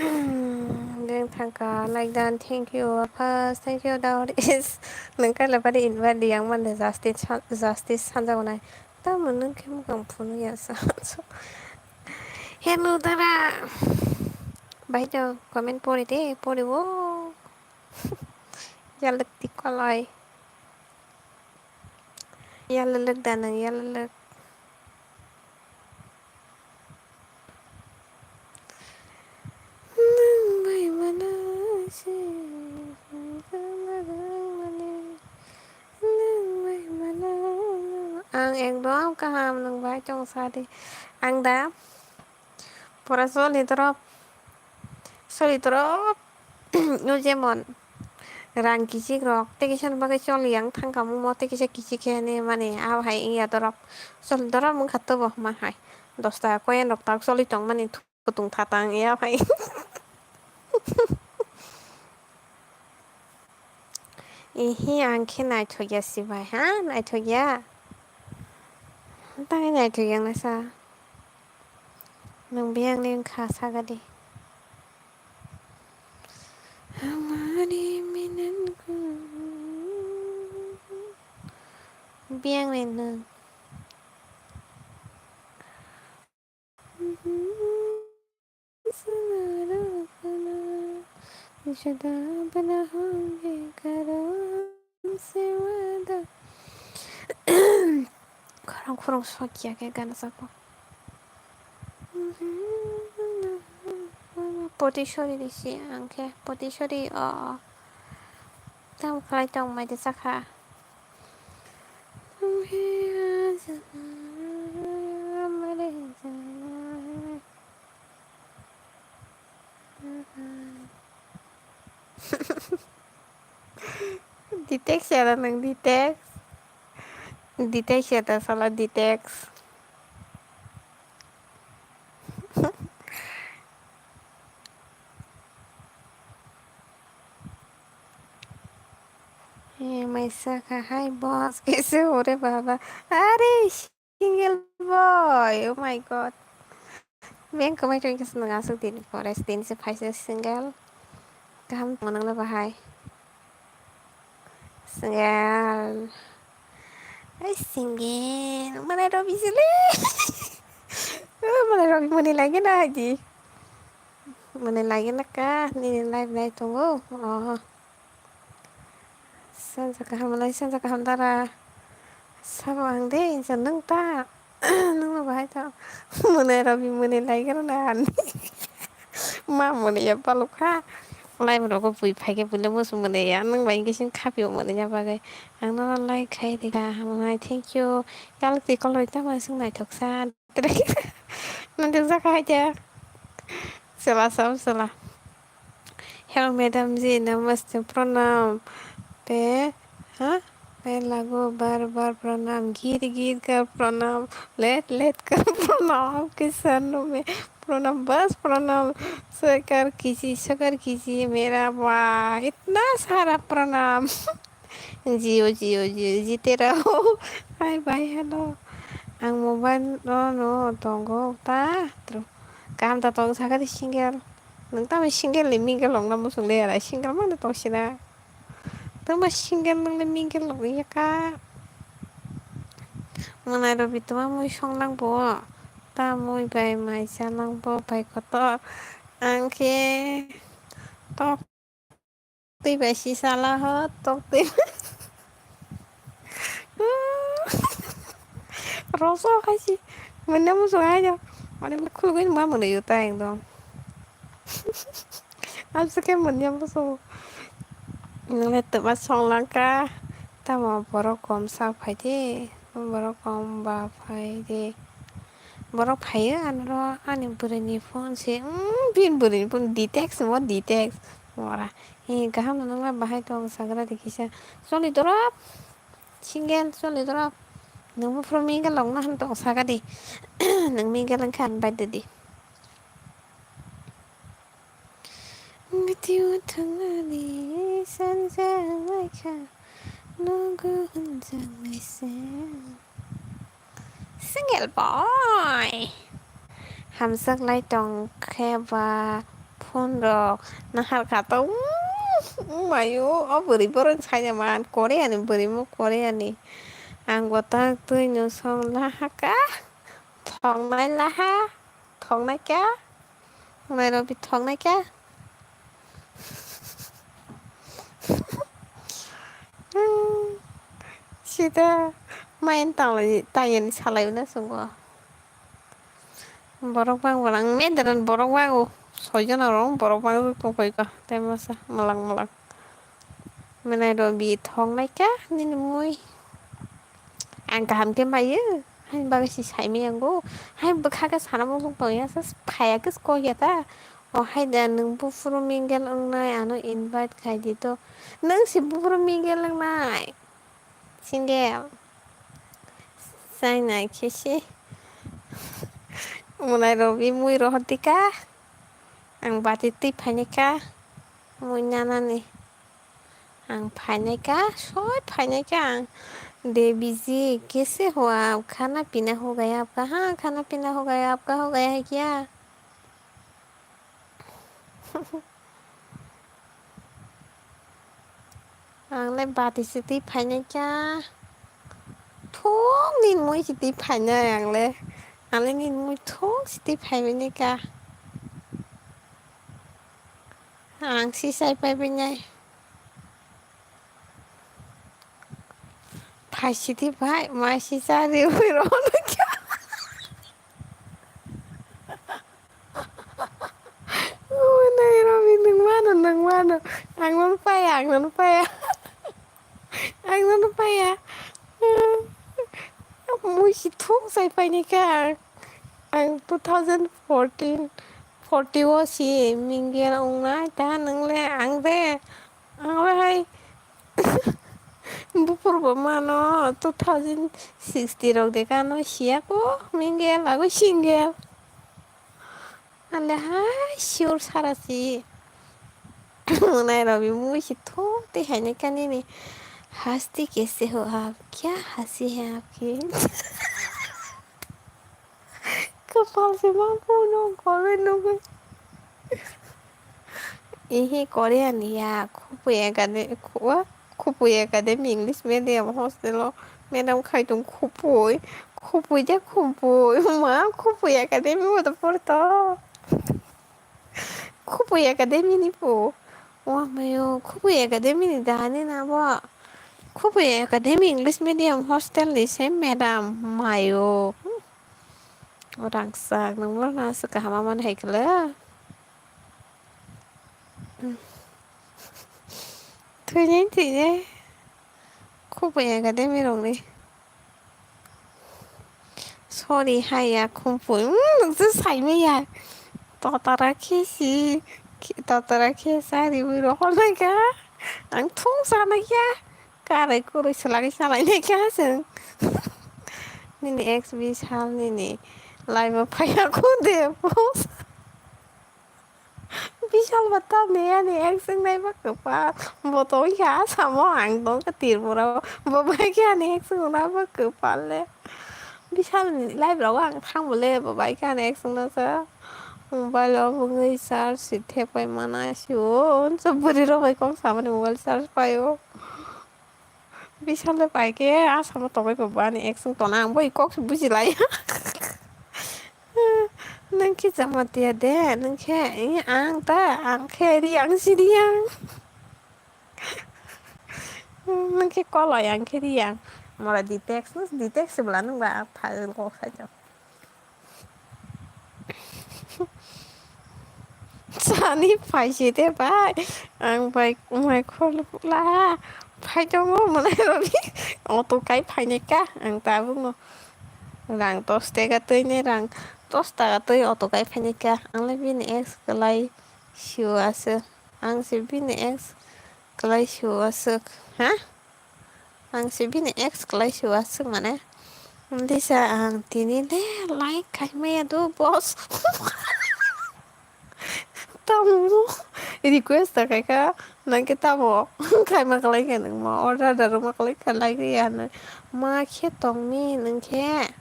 Den tanka like dan thank you first thank you down is nang kala pari inva diang man de justice sanja gonai ta mun kem kam phunu ya sa hello dara bai cho comment pori de pori wo yalla tikolai yalla lag dan yalla lag bai mana si ang eng đó kaham nang bai trong sa đi ang đáp por eso solidrop 요즘은 ran kisi grok te kisan bagai chol yang thang kamu mo te kisa kisi kene mane a hai iya dorap sol dorap mung khato boh ma hai dosta koyen rok tak soli tong mane putung thatang iya hai ihi angke nai thoya si bai ha nai thoya tang nai thoya na sa nang biang nen kha sa ga di amari minan ku biang nen शुदा बना होंगे करो हमसे वादा खरं खरं सकिया के गाना साको पटिशरी दिसी आंखे पटिशरी tam khai tong mai de sakha Ditex ya nang ditex ditex ya ta salah ditex मैं सका हाय बॉस कैसे हो रे बाबा अरे single boy oh my God Bien, como es que se me hace tiene por este tiene se paisa single kam manang la bahay single ay single mana robi sila mana robi mana lagi na haji mana lagi na ka ni live live tunggu oh san sa kaham dara sao ang de san nang ta nang la bahay ta mana robi mana lagi na ma mana ya palukha lai mà đâu có vui phải cái vui lắm mà mình này ăn nâng bánh cái xin khắp yêu mình nha bà cái ăn nó like khay thì cả hôm nay thank you cái lúc thì con lời chắc là xưng này thật xa nên thực ra khai chưa sila hello madam जी नमस्ते प्रणाम Pay हाँ Pay लागो बार बार प्रणाम गीत गीत कर प्रणाम लेट लेट कर प्रणाम किसानों में प्रणाम बस प्रणाम सकर कीजिए मेरा वाह इतना सारा प्रणाम जियो जियो जियो जीते रहो बाय बाय hello ang mobile no tongo ta tro kam ta tong sa ka single nang ta single le mingle long na mo sung le ara single mang ta tong sina ta ma single nang le mingle long ya ka mana ro bitwa mo song lang bo ta moi bai mai sa lang bo bai ko to ang ke to tuy bai si sa la hết to tuy rosa cái gì mình đâu có sợ ai đâu mà đem khui cái mà mình yêu tay đâu anh sẽ cái mình nhắm số nhưng mà tự bắt xong lăng ca ta mà bỏ com sao phải thế bỏ com bà phải thế bỏ phải anh lo anh bữa nay phone sẽ pin bữa nay phone detect semua detect ora ini kaham nang la bahai tong sagra dikisa solidrop single solidrop nang mo from minga long na han tong saga di nang minga lang kan ba di Bitiw tangali sanjang ka nugu hunjang single boy हम सक लाई टोंग खेबा phone rồi nó hal kata mayo beri boron saya man Korea ni beri mo Korea ni anggota tu nyosong lah ka thong này là ha thong này cá mày đâu bị thong này cá Sita main tang lagi tanya ni salah na semua borok bang borang medan borok bang soalnya orang borok bang tu kau ka temasa malang malang mana đâu bị thong này cá nên mui ang kaham ke mai hai ba si sai mi ango hai ba kha ka sana mo bang ya sa phaya kes ko ya ta o hai dan nung bu furu mingel ang nai ano invite khai di to nung si bu furu mingel ang nai single sai nai kishi mulai robi mui rohotika ang batiti phanyaka mui nana ni ang phanyaka soi phanyaka ang देवी जी कैसे हो आप खाना पीना हो गया आपका हाँ खाना पीना हो गया आपका हो गया है क्या आंलाय बाती सिटी फाइने क्या थोक नीन मुई सिटी फाइने आंलाय नीन मुई थोक सिटी फाइने क्या आं सिसाई पाइबेनाय फाइ सिटी फाइ मा सिसा रे उइरनो क्या Nay Robin nang mano ang nanupaya ang nanupaya mui si thung sai pai ni ka ang 2014 40 wo si minggir ungai ta nang le ang de ang le hai bupur ba mano 2060 rok de ka no sia ko minggir lagu singgel ale hai sure sarasi Nay Robin mui si thung te hai ni ka ni हंसती कैसे हो आप क्या हंसी है आपकी कपाल से mampuno komen ihe Korean ya kupuye academy English medium hostel medium kaitung kupuy ya kupuy ma kupuy academy mo to porto kupuy academy ni po wah mayo kupuy academy ni dani na ba kupuy academy English medium hostel ni same madam mayo orang sak nang na suka hamaman haikala thôi nhé chị nhé khu về cái đêm rồi đi sorry hay à không phải đừng cứ say mấy à tao tao ra khi gì tao tao ra khi sai thì vừa đó này cả anh thung sao này cả cả này cô rồi sao lại này cả sừng nên ex vi sao nên live phải aku deh bos Visual bata nè nè anh xưng đây bắt cực ba bộ tối khá sao món ăn tối cái tiền bộ đâu bộ bảy cái anh xưng đó bắt cực ba lẽ Visual live đâu ăn thang bộ lẽ bộ bảy cái anh xưng đó sao mobile lo người sao xịt thépไปmana siun seberi rồi con sama mobile sao phải không Visual là phải cái à sao mà tối của bạn này xưng toàn ăn bởi có sự bút gì lại nâng cái gì mà tiệt đấy nâng cái ăn ta ăn cái đi ăn gì đi ăn nâng cái có loại ăn cái đi ăn mà là detect sebelah nâng là phải kok saja Sani phải gì thế phải ăn phải mày con là phải cho ngô mà này rồi đi ô tô cái phải này cả ăn ta đúng không rang toste ka tơi ne rang tosta ka tơi auto kai phane ka ang le bin ex kalai shu ase ang se bin ex kalai shu ase ha ang se bin ex kalai shu ase mana ndi sa ang tini le like kai me do boss tamu request kai ka nang kita mo kai ma kalai ka nang ma order dar ma kalai ka lai ya na ma khe tong mi nang khe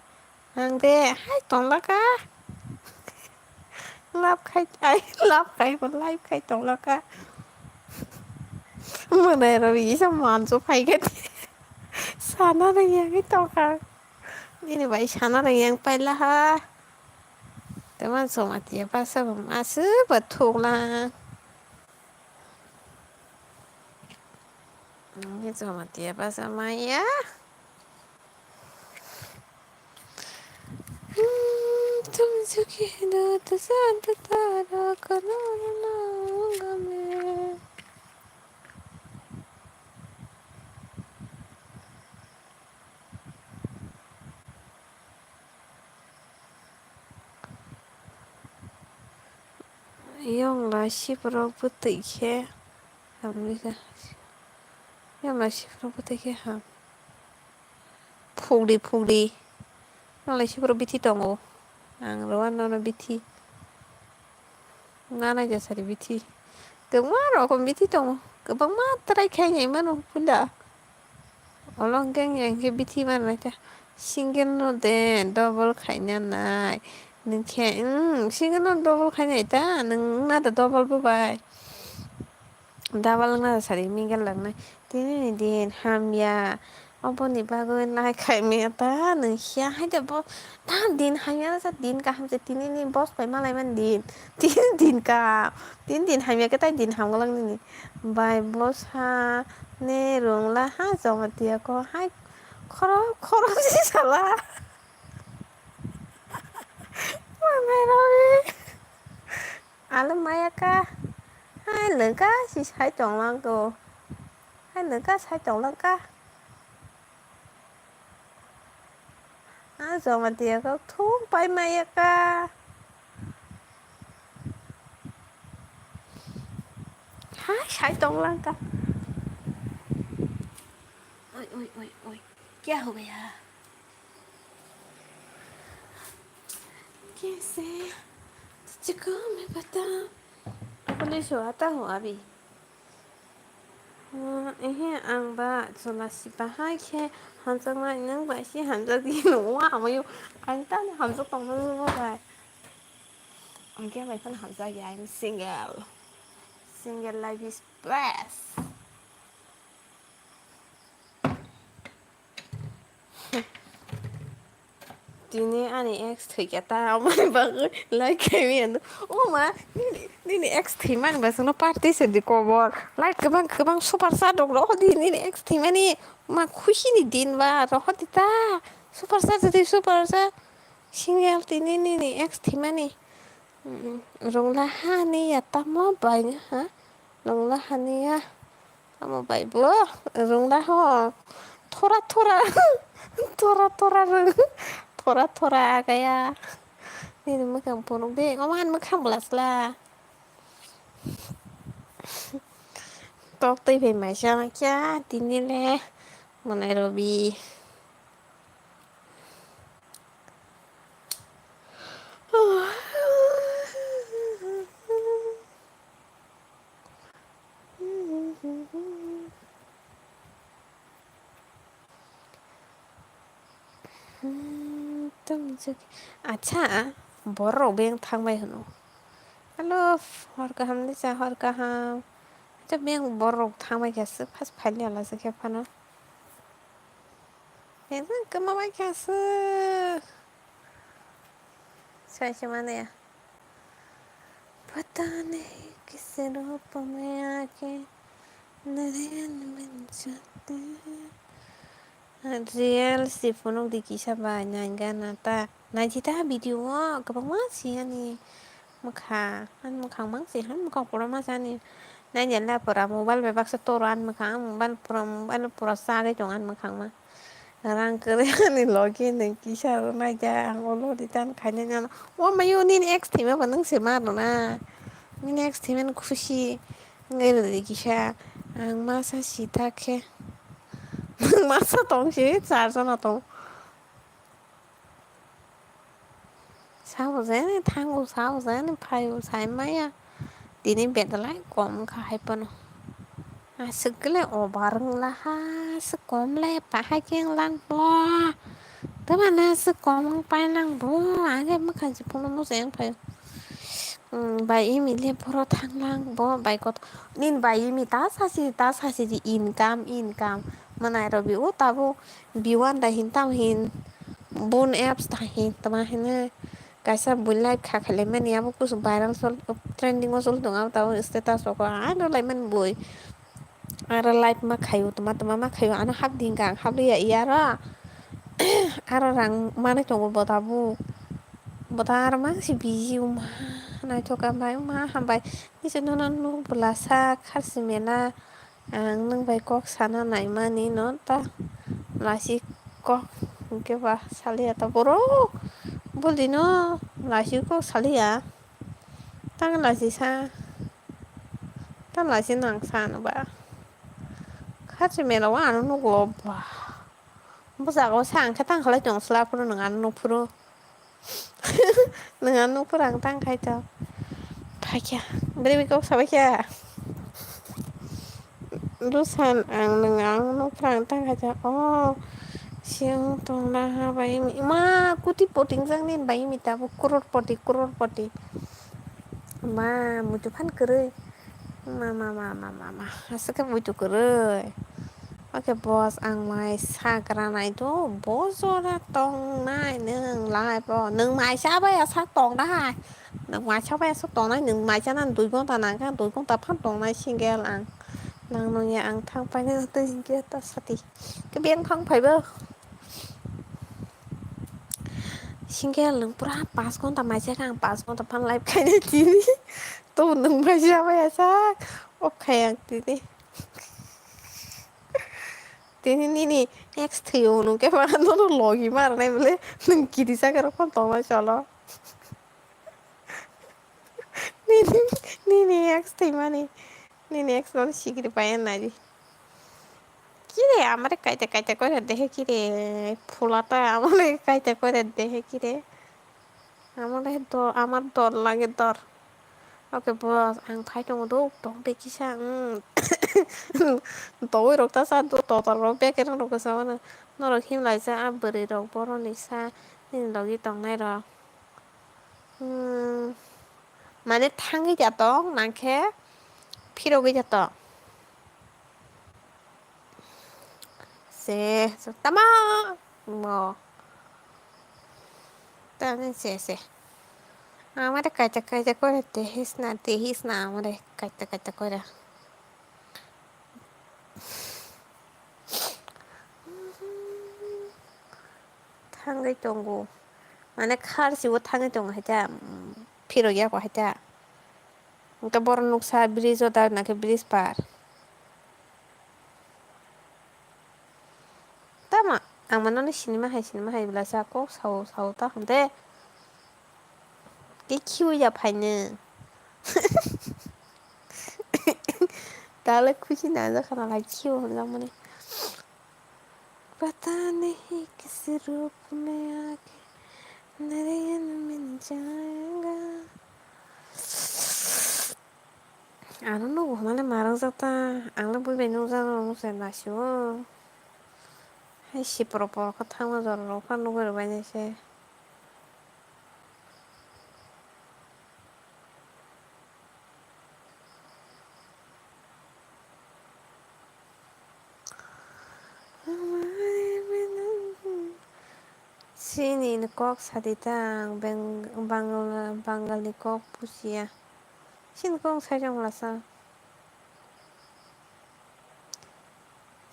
Ang de hai tong la ka लाबखायखौ लाइबखाय तंलाका मोनायाव isa manso paigati sana na yang itoka ini bai sana na yang pailaha teman so mati apa sa masu betula ini so mati apa sama ya तुमसे कहना तो शांत तारा करो ना गमे用了西不罗不对开，还没个，用了西不罗不对开哈，फुगलि नोंलाय सिफोराव बिथि दङ आं रवानावनो बिथि नायजासारि बिथि गोबां रखम बिथि दङ गोबां मात्राय खायनायमोन फुला अलंगें बिथि मारनायथा सिंगेल न दे डबल खायना नाय नोंखे सिंगेल न डबल खायनाय दा नोंना दा डबल बोबाय दाबाल ना सारि मिंगेल लांनाय दिनै दिन हामिया अबनि बागै नायखायमेता नोंसिया हायदोबो दा दिन हामिया जा दिन गाहामसे तिनिनि बस बाय मालायमान दिन हामिया cái tay दिन हामगलांनि बाय बस ha ने रंला ha जमातिया को हाय खर si salah alam maya ka hai lượng cá si sai tròn lăng cô hai lượng cá sai tròn lăng cá Jamatia को थूक पाई maya ka hai sai tròn lăng cá ôi क्या हो गया कैसे तुझको मैं बताऊं पुलिस आता हूँ अभी ihe ang ba solasi bahay ke hansak na nang ba si hansak di no wa mo yo ang tan hansak tong mo ba ang kaya may pan hansak ya I'm single life is best Dini ani ex thầy ta mà bác ơi lại cái miệng ô mà Nini ex thầy mà bác nó party sẽ đi cover lại cái bang super sad dong đó đi Nini ex thầy mà ni mà खुशी ni din ba đó đi ta super sad thì super sad single thì Nini ex thầy mà ni rong la ha ni ya ta mo bài nhá hả rong la ha ni ya ta mo bài bữa rong la ho थोड़ा थोड़ा थोड़ा थोड़ा थोड़ा थोड़ा आ गया ini megang ponok deh ngoman megang belas lah tok tây về mày sao cha tin đi lẹ mà này rồi bị tâm sự अच्छा बरो बेंग थांबाय होनो हेलो हर गाहाम निसा हर गाहाम 저 बेंग बरो थांबाय खासो फास फाइल आलासो खेबफानो बेंग गोमाबाय खासो साइसे माने पता नहीं किस रूप में आके नयन बन जाते Real si punong di kisah banyak kan nata najita video kapag masih ani mukha mang sih han mukha pura masani na nyala pura mobile bebak setoran mukha mobile pura sare jangan mukha ma orang kere ani login dan kisah naja ngolo di tan kanya nyala oh mayu ni ex team apa nang semar na ni ex team an खुशी ngere di kisah ang masa sita ke masa 동시에 잘잖아도 사오제는 탕고 사오제는 파요 사이마야 디닌 벤달라이 꼼 카이퍼노 아 스글레 오바릉라하 스꼼레 파하갱랑 보 tớ mà na sư có mong bay năng bố ai cái mất hành chỉ phong nó sẽ phải Bai imi leporo thanglang bo bai kot nin bai imi ta sasi di income manai robi o tabo biwan da hin tam hin bun apps ta hin tama hin kaisa bulai khakhale men ya bo kus viral sol trending o sol donga tabo status ko ano lai men boy ara life ma khayu tama ma khayu ano hab dingka hab ya iyara ara rang mane tongo botabu botar ma si busy uma nai thoka bai uma hambai ni se no no blasa kharsimena ang nang bai kok sana nai mani no ta lasi kok ke ba salia ta boro boli no lasi kok salia tang lasi sa ta lasi nang sa no ba kharsimena wa no go ba busa ko sang ka tang khala jong sla pro nang no pro nang no pro ang tang khai ta Kaya, beri kok sabai kya Rusan ang nangang no prang tang kaja oh siang tong na ha bai mi ma kuti poting sang nin bai mi ta kuror poti ma mutu phan kere ma asaka mutu kere oke bos ang mai sakra nai to bozora tong nai neng lai po neng mai sa bai sak tong da neng mai sa bai sak tong nai neng mai cha nan tui con ta nang kan tui con ta phan tong nai singgel ang nang no ya ang thang pai ne tu singgel ta sati ke bien khang pai bơ singgel neng pura pas con ta mai cha kang pas con ta phan lai kai ne ti tu neng mai sa bai sak op khai ang ti Tini ex theo no ke para no logi mar nai bole nung kiri sa karo kon toma cholo nini nini ex thei mani nini ex no shikiri payan nari kire amare kaita kore dehe kire ফুলাটা amare kaita kore dehe kire amare to amar dor lage dor oke bos ang phai tong do tong de kisa tối rok ta sa to rok pe ke rok sa na no rok him lai sa a bari rok boro ni sa ni logi tong nai ro মানে থাঙি যাত নাখে ফিরোগে যাত সে তামা ম তানে সে আমারে কাইটা করে দেহিস না আমারে কাইটা করে থাঙ্গাই টঙ্গু মানে খারসিবো থাঙে টং হাইতা ফিরোগিয়া ko haita Engka bor nuksa bridge o nake bridge par tama ang manone sinima hai blasa ko sau ta hunde ke kiu ya phaine ताले खुशी ना जा खाना लाइक क्यों हो जा मने पता नहीं किस रूप में आके नयन मिल जाएगा I don't know mana marang zata ang na bui benu za no se na shu hai si propo ka thang ma zor ro kan no ber bai se Sini ni kok saditang bangal ni kok pusia sin kong sajong lasa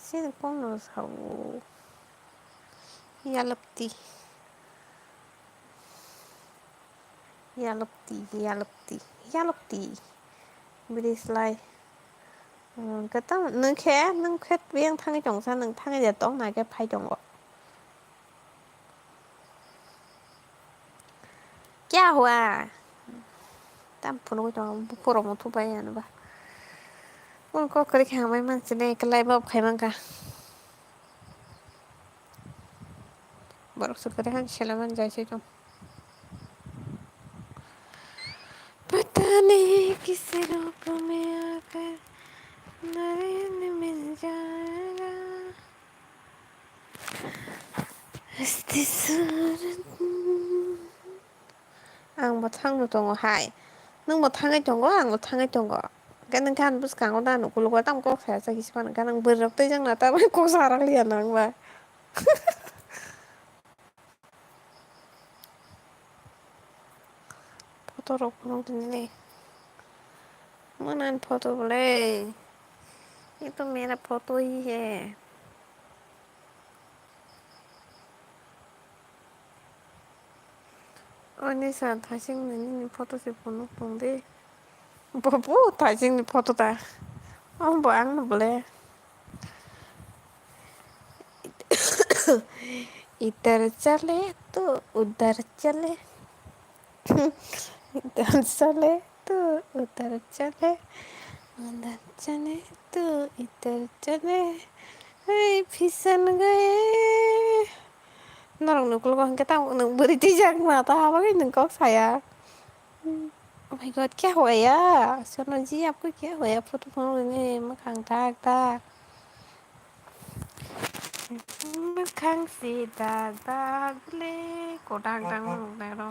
sin kong no sau yalapti bris lai cái tao nâng khét viên thang cái chồng sao nâng thang cái giờ tối này cái phải chồng gọi क्या हुआ tam puno ko chong puro mo tu bay ano ba ko kare kha mai man sine kalai ba khai man ka barok su kare han shela man jai se to पता नहीं किस रूप में आकर नयन मिल जाएगा हस्ती सूरत ang batang no tongo hai nung một thằng ấy chồng có một thằng ấy chồng có cái nâng khan bus kang da no kulo tam ko fa sa hispan kan nang berok te jang na ta ko sarang lian nang ba foto rok nong tin manan foto boleh itu मेरा foto ही है 언니 사 다시는 foto sih penuh deh bobo 다시 foto ta ông bảo ăn boleh इधर चले तो उधर चले इधर चले तो उधर चले उधर चले तो इधर चले फिसल गए Norong nukul ko kita nung beriti jang mata apa cái đừng có phải à oh my god क्या हुआ यार सोनू जी आपको क्या हुआ यार फोटो फोन में मखान दाग दाग मखान से दाग दाग ले को दाग दाग दाग đó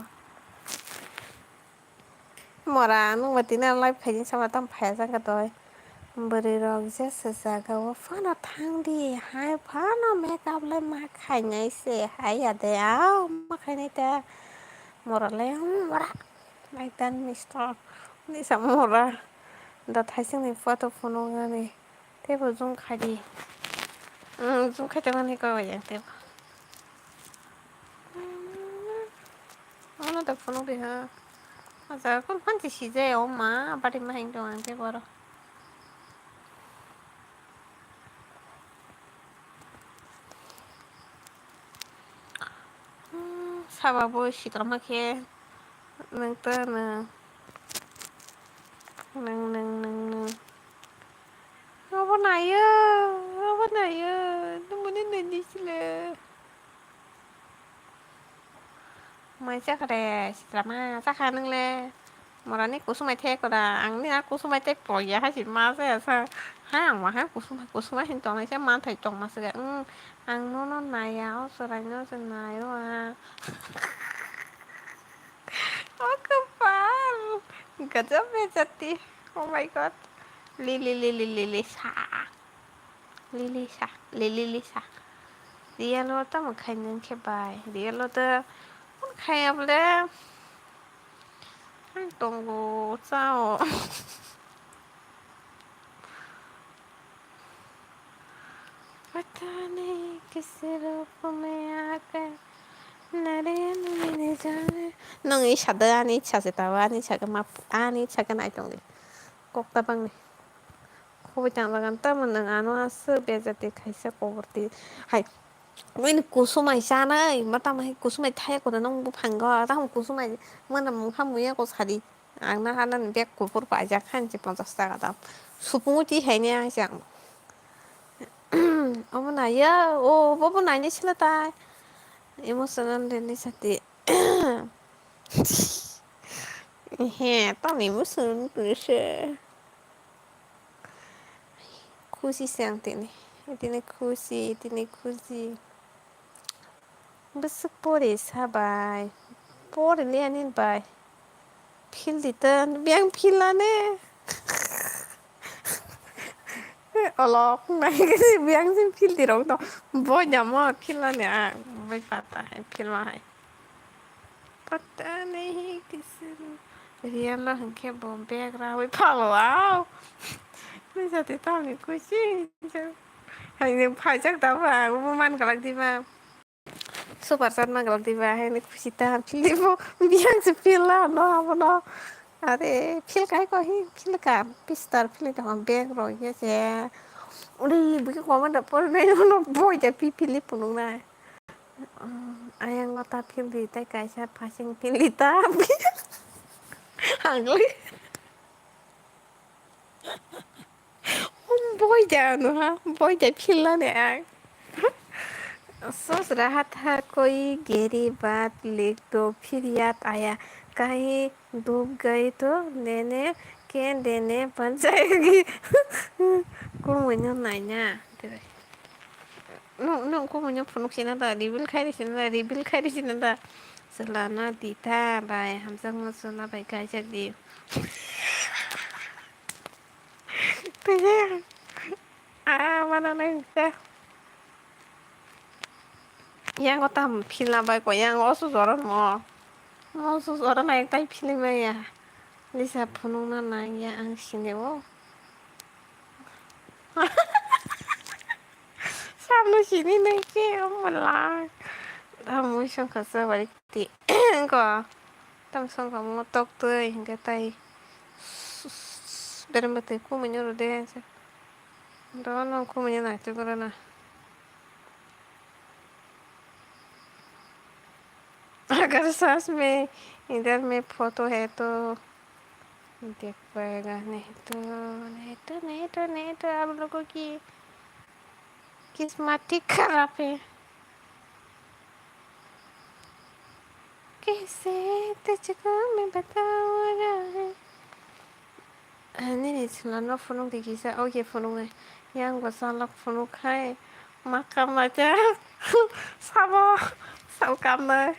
mora nung bati na live khai sama tam phai sang ka toy bari rong je sa sa ka wa fa na thang đi hai pha na make up le ma khai nhai se hai ya de ao ma khai nei ta mora le mora like that mister ni sa mora da thai sing ni photo phone nga ni te bo zoom khai đi zoom khai ta ni ka wa ya te ono da phone đi ha 맞아. 그럼 편지 시제 엄마 아빠리만 행동하는데 뭐라. 사바보 시끄럽게 능떠는 능능능능 어머나요 너무는 nendi실래 mày chắc là mà chắc khả năng là mà là nít của số mày thế còn là ăn nít của số mày thế bỏ giá hay chỉ mà sẽ sao hai ăn mà hai của số mày hiện tại này sẽ mang thầy chồng mà sẽ ăn nó này áo sơ này nó sơ này đó à oh kepal gak capek jadi oh my god Lisa Lisa dia lo tao một khay nên cái bài dia lo tao khay ập lên tunggu sao पता नहीं किस रूप में आकर नरे जाने nung isa da ani cha se ta ani cha ka ma ani cha ka nai tong de kok ta bang ni ko ta la gan ta man nang ano as be ja te khai se ko ti hai when kusumai sana ma ta mai kusumai thai ko nong bu phang go ta hom kusumai man nam kham mu ya ko sari ang na hanan be ko por pa ja khan ji 50 টাকা দাম সুপুতি হেনে আইসাং 어머나 야, 오, 뽀뽀 나이 실었다. 이모스는 되니 사티. হে, তনি 무슨 뜻이? খুশি 쌍띠니. 이তি니 খুশি, 이তি니 খুশি. 무슨 뽀리 사바이. 뽀리 아닌 바이. 필리던 미양 필라네. Allah này cái gì biếng xin phil thì đâu đó voi nhà mà phil là nèไม่pata hay phil mà hay pata नहीं किसी real là hình kia bom bẹt ra với phalo áo bây giờ thì tao nghĩ cái gì hình như phải chắc tao vào man cái gì mà super sad man cái gì mà hay là cái gì ta phil đi vô biếng xin phil là nó अरे phil cái có hi phil cả pistar phil thì bom bẹt rồi cái gì udah bikin komen dapur nih no boy tapi pilih punung nah ayang ngota pilih teh kaisa pasing pilih tapi angli boy jangan ha boy jadi pilih nih सोच रहा था कोई गहरी बात लिख दो फिर याद आया कहीं डूब गई तो लेने के देने बन जाएगी kung mình này nha no ko mo punok sinada reveal khai sinada reveal khai sinada Selana Tita bài Hàm Răng Ngon Xuân là bài cái chắc đi. Tự nhiên mana nang ka yang có tầm phim là bài của yang có số rồi mà số rồi này tay phim này à Lisa phun nó này ya ăn xin đều sao nó chỉ đi này kia mà là tầm mới xong cả sơ vậy thì có tầm xong cả một tóc tươi cái tay dari mà thấy cô mình nhớ rồi đấy đó nó cô mình nhớ này tôi có nè अगर सास में इधर में photo है तो देख पाएगा नहीं तो आप लोगों की किस्मत ही खराब है कैसे तुझको मैं बताऊंगा ini selama funung di kisah oh ya funungnya yang gue salah funung kai makam aja sama sama kamar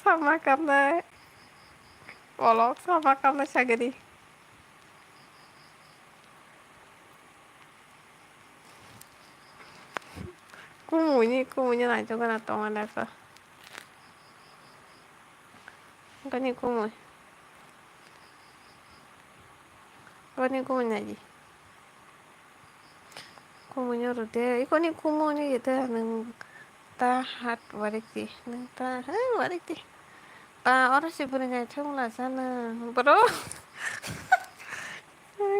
sama kamar olok sama kamar sagari kumunya na juga na tongan dasa kani kumunya ji kumunya rode ikoni kumunya gitu neng tahat warikti neng tahat warikti orang sih punya cuma sana bro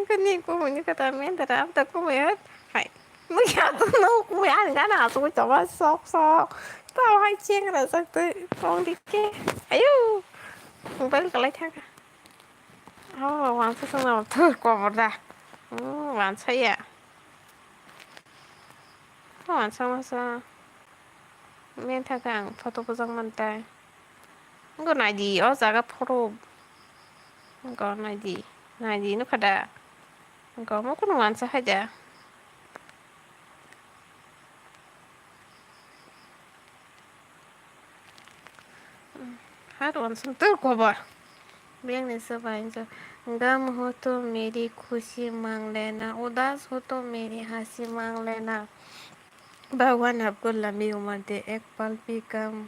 kani kumunya kata men terap tak kumunya hai mày tao nấu mày ăn cái nào tôi cho nó sốt sốt tao hay chiên là sao tôi con đi kia ấy không phải cái lấy thang 완수 생각 거보다 완차야 완차면서 멘타강 포토 보정만 때 이거 나지 어자가 포로 이거 나지 nó kada 이거 뭐 그런 완차 하자 하루 완전 뜰거 봐 miệng से भाई जो गम हो तो मेरी खुशी मांग लेना उदास हो तो मेरी हंसी मांग लेना भगवान आपको लंबी उम्र दे एक पल भी कम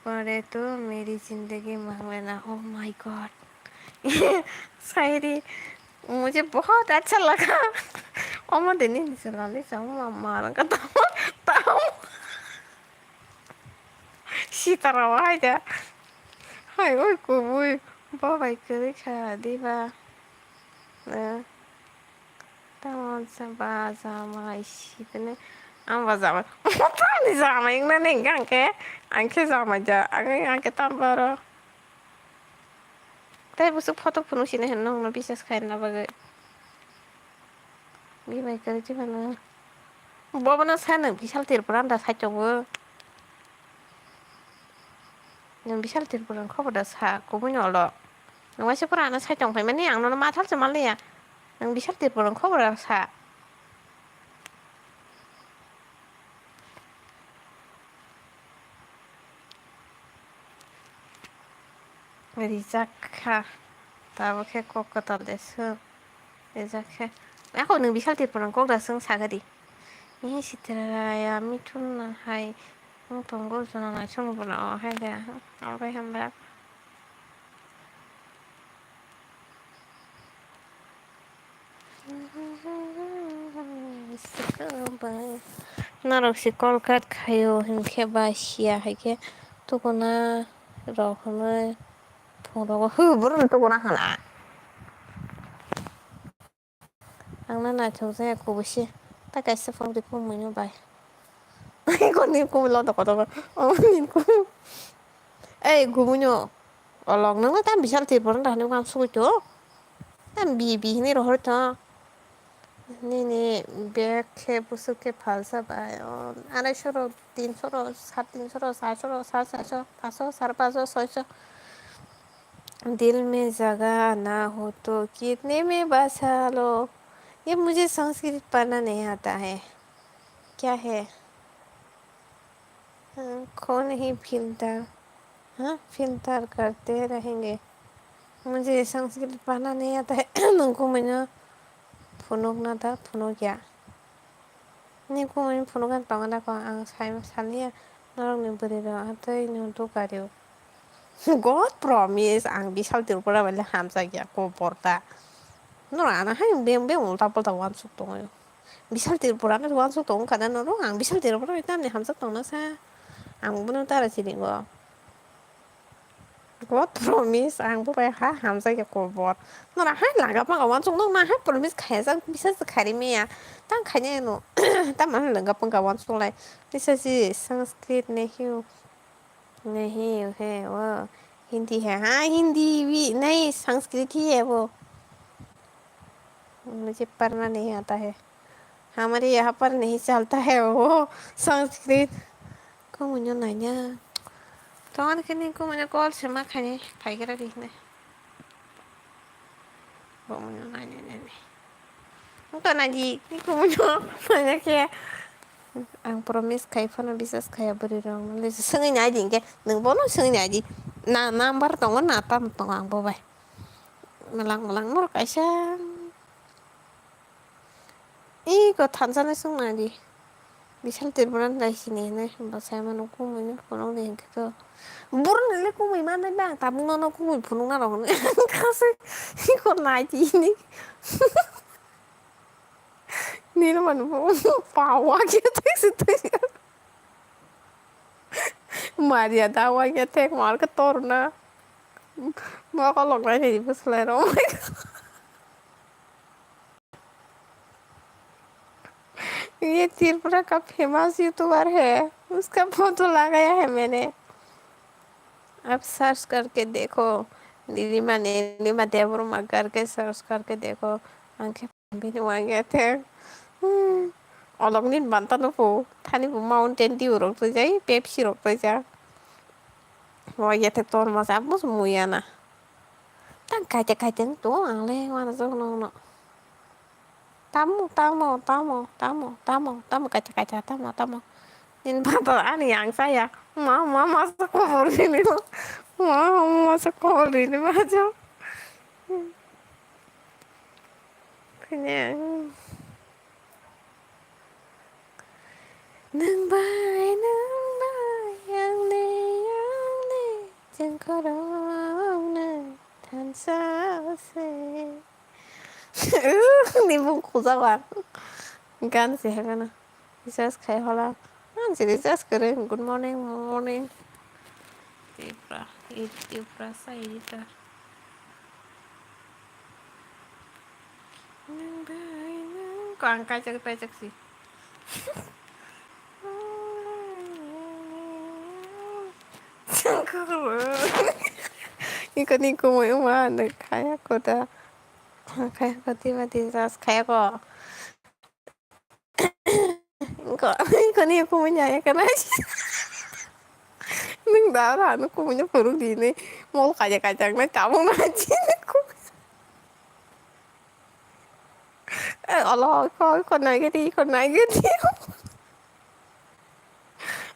पड़े तो मेरी जिंदगी मांग लेना ओह माय गॉड ये शायरी मुझे बहुत अच्छा लगा और नहीं चला ले जाऊँ मारा का ताऊ सीताराम आया हाय ओए कोई बाबा करे खा दे बा tao ba sama isipnya amba sama tani sama yang neng angke sama aja angke tambah tapi busuk foto penuh sini henong no bisa sekali na bagai gimana kerja mana bawa na sana bisa tirpuran dah saya coba yang bisa tirpuran kau pada saya kau punya lo nggak masih pernah na saya coba mana yang nona matal cuma ya yang bisa tirpuran kau pada saya Rizaka tahu ke kok ketal desu Rizaka aku nung bisa tirpuran kau dah seng sagadi ini siteraya mitun hai tunggu sana na chung puna oh hai deh apa yang berak narok si kolkat kayo hingke basia hingke tukuna rohme thoro hubur tukuna hana angna na chungse ko busi ta kaise phong de ko menu bai ko ni ko lo to ko oh ni ko gumunyo olong nang ta bisal ti porang dah ni kan su to tan bi ni rohor to ni bag है बुसुक के फालसा बाय और 250 300 350 400 700 500 550 600 दिल में जगह ना हो तो कितने में बसा लो ये मुझे संस्कृत पढ़ना नहीं आता है क्या है कौन ही फिल्टर, हाँ फिल्टर करते रहेंगे। मुझे संस्कृत पढ़ना नहीं आता है। नोंखौ मैंने फुनुक था फुनुक क्या निको मैं फुनुक तंगा को आं सानिया नरंनि बोरै हाथै नो तो कार्यो God promise ang bisal tirpura bale hamsa kya ko porta no ana hai bem ulta polta wan suk to bisal tirpura na wan suk to kada no ang bisal tirpura itam ne hamsa to na sa ang bunu tara silingo God promise ang bu bai ha hamsa kya ko por no na hai laga pa wan suk no na hai promise khaisa bisal khari me ya tang khanya no ta man langa pa wan suk lai bisa si sanskrit नहीं है वो हिंदी है हाँ हिंदी भी नहीं संस्कृत ही है वो मुझे पढ़ना नहीं आता है हमारे यहाँ पर नहीं चलता है वो संस्कृत को मुझे नहीं तो कने को मुझे कॉल से माँ खाने खाई कर रही वो मुझे नहीं तो ना जी को मुझे क्या आं promise खायफानो बिसास खाया बोरै दं सोङैनो आइदिंके नोंबोनो सोङैनो आइदि ना नाम्बार दङ ना tam dong आं बोबाय melang mur kaisa iko tanzania sung di bisal tirburan dai sini ne bahasa mana ku mun kono ne gitu burun le ku mai mana bang tabung no ku mun punung na ro kasi iko naji ini ni no man pawa gitu situ Maria dawa ya tek mar ke torna mau kalau nggak jadi peselera oh my god ये त्रिपुरा का famous YouTuber है उसका photo लगाया है मैंने आप search करके देखो नीलिमा देवरुमा करके search करके देखो आंखें भी वहाँ गए थे अलग नील बनता ना वो थानी वो माउंटेन ड्यू रोक तो जाए पेप्सी रोक तो जा वहाँ गए थे तो मजा मुझ मुया ना तंग काटे तो आले वहाँ जो ना tamu kaca tamu ini bapak yang saya mau masuk kohor ini mau masuk kohor ini macam kayaknya nang bai yang le jengkorona tansa se nimbung kuzawan gan sih kan Recess kayak hola nanti recess keren good morning Tipra saya kok angka pecek sih 이거 뭐 영화인데 kayak kok tiba-tiba kayak kok 이거 nih aku menyanyikan aja neng darah aku punya perut ini mau kacang-kacangnya kamu aja Allah con này cái đi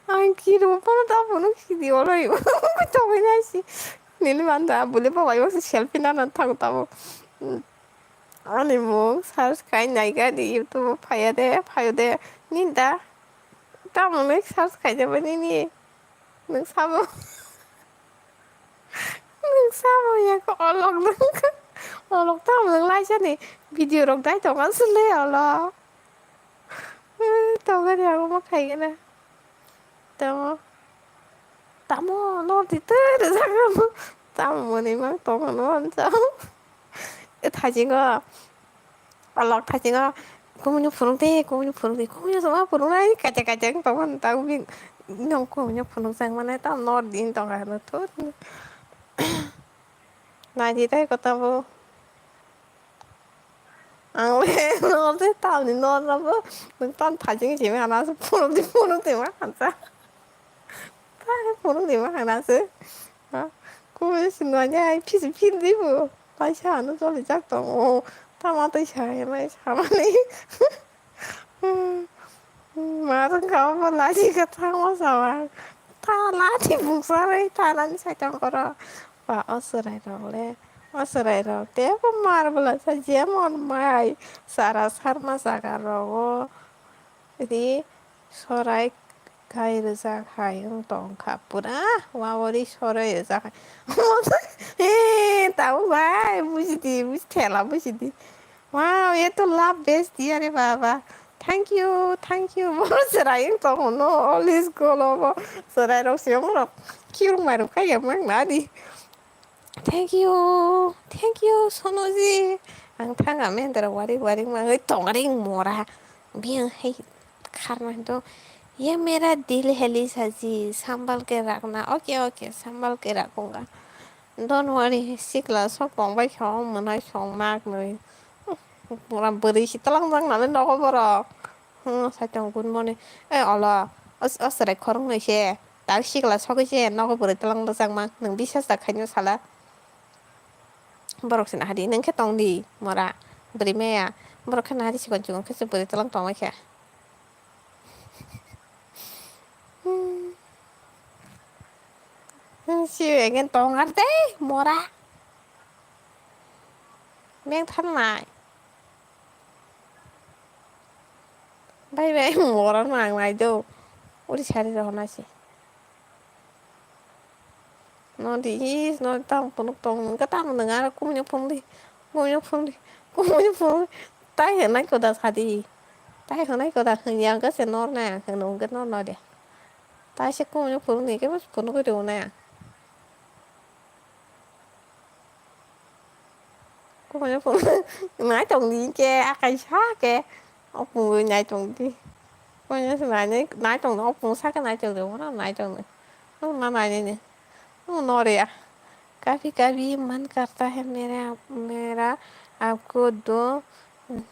anh kia đâu có tao muốn nó gì đi rồi tao mới nói gì nên mà đã boleh bawa yo selfie na nantang tao 아니 뭐 사스카이 나이가 니 유튜브 봐야 돼 닌다 따모네 사스카이 잡으니 능 사모 능 사모야 얼럭 따모 능 라이샤니 비디오로 다이 동안 쓸래 얼럭 동안이라고 막 가이게나 따모 너 디테일을 사가모 따모 뭐니 막 동안 너 앉아 타징어 얼럭 타징어 고문요 푸릉대 고문요 sama purung ai kacang-kacang paman tahu bin nong komunyo purung sang mana tao nor din tao kan tốt này thì thấy có tao ăn lên nó thế tao thì non lắm á mình toàn thải những cái gì mà nó purung thì mà hẳn sao purung thì mà hẳn nào chứ cô xin nói nha phi đi bu tại sao nó cho thì chắc tao tao mà tới chạy mà sao mà này mà Kau mau lagi ketemu sama lagi buksara tangan saya cangkoro Pak osurai role osurai role te pemar bela saja mon mai saras harma sakaro jadi sorai kai reza kai tong kapura wawari sorai reza kai tahu भाई बुझती ठेला बुझती wow itu love bestie अरे बाबा thank you बहुत sering तो होनो always go lobo serai rong siang lo kiung maru kayak mang nadi thank you sonoji ang thanga mendra wari ma tongaring mora bien है karena itu ये मेरा दिल है Lisa जी संभाल के रखना ओके संभाल के रखूंगा don't worry sikla sok bong bai khong manai khong mak noi làm bự đi chỉ tao lăng nãy nó có bao giờ sao chồng quân môn này ê ở là ở sẽ khó không này xe đã xí là sau cái xe nó có bự tao lăng sang mà nâng biết sao khai nhau sao là bảo xin hadi nâng cái tông đi mà ra bự mẹ à bảo cái này thì chỉ còn chừng cái sự bự tao lăng tông ấy kìa siêu anh em tông ăn thế mà ra miếng thân lại bay bay mà ra mà ngoài đâu 우리 자리를 원하지. nó đi nó tao tông cái tao mình ngã cũng như phong đi tay hiện nay cô ta sao đi tay hiện nay cô ta hình như cái xe nó nè hình nó cái nó nói đi tay sẽ cũng như phong đi cái mất của nó cái điều nè cũng như phong nãy chồng đi che cái xác kìa ông người nhảy chồng đi coi như thế này nãy chồng nó ông sát cái nãy chồng được nó nãy chồng nó này nè nó nói đi à कभी कभी मन करता है मेरा आपको दो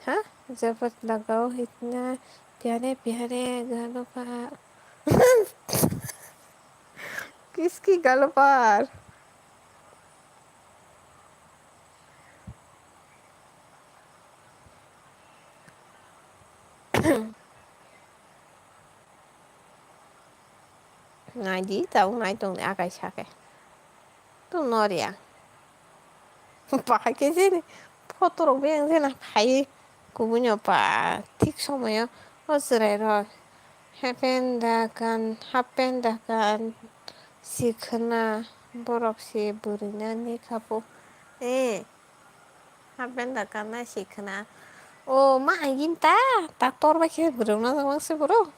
हाँ जबरत लगाओ इतना प्यारे प्यारे गानों पर किसकी गालों पर ngài dí tao ngài tuần à cái sao cái tôi nói đi à phải cái gì này photo bien thế nào phải cũng như bà thích xong rồi á rồi hapendakan sikna borok si burina ni kapo hapendakan na sikna oh ma angin ta taktor ba ke buruna sama si bro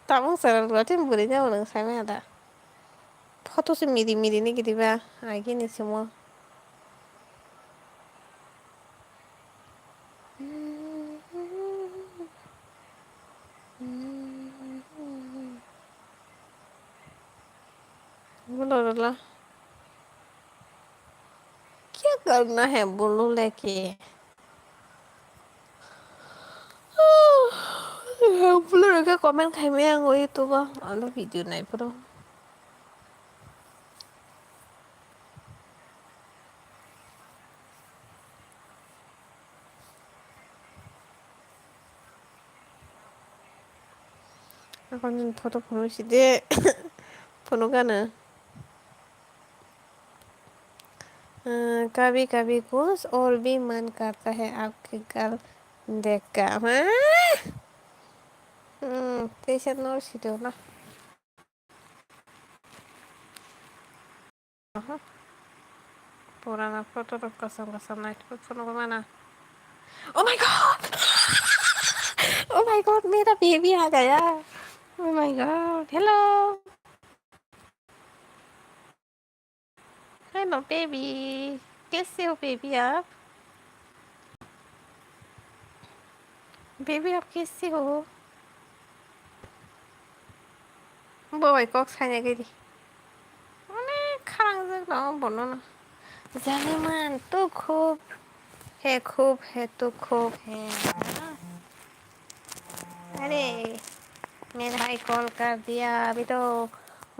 tamang saral berarti burina orang sama ada foto si midi ni gitu ba gini semua बोलो क्या करना है बोलो लेके belum ke komen kami yang itu bang ada video naik bro aku foto penuh sih deh penuh kan कभी कभी कुछ और भी मन करता है आपके गल देखकर तेईस नौ सीटों ना पुराना फोटो तो कसम नाइट फोटो कमाना oh my god oh my god मेरा बेबी आ गया oh my god hello hello baby कैसे हो बेबी आप बेबी आप कैसे हो बोबाई कॉक खाने गई अनेक खालांजों दं बनोना जानेमान तो खूब है तो खूब है अरे मेरा भाई कॉल कर दिया अभी तो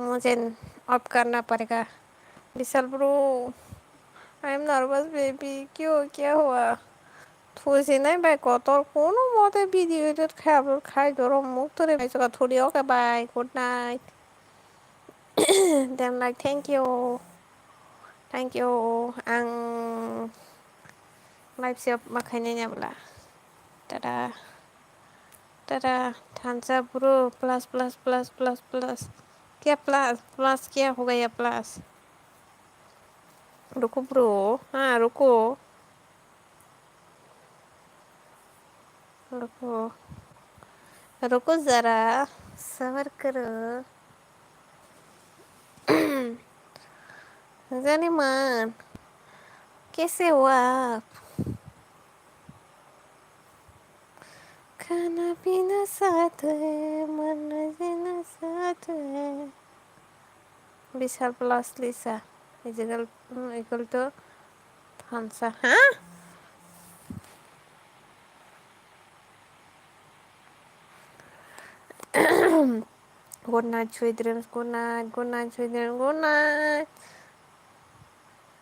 मुझे ऑफ करना पड़ेगा Vishal bro I am nervous baby क्यों क्या हुआ থুইছিনাই বাই কতর কোনো মতে ভিডিওটা খাই ধরো মুখ ধরে পাইছো থুড়ি okay bye good night then like thank you आं live siap makanya nyabla tada tada थांसा bro plus plus plus plus plus क्या प्लस प्लस क्या हो गया प्लस रुको ब्रो हाँ रुको रुको रुको जरा सबर करो जाने मन कैसे हो आप खाना पीना साथ है मन जीना साथ है विशाल प्लस लिसा इक्वल टू थांसा हाँ good night sweet good night sweet good night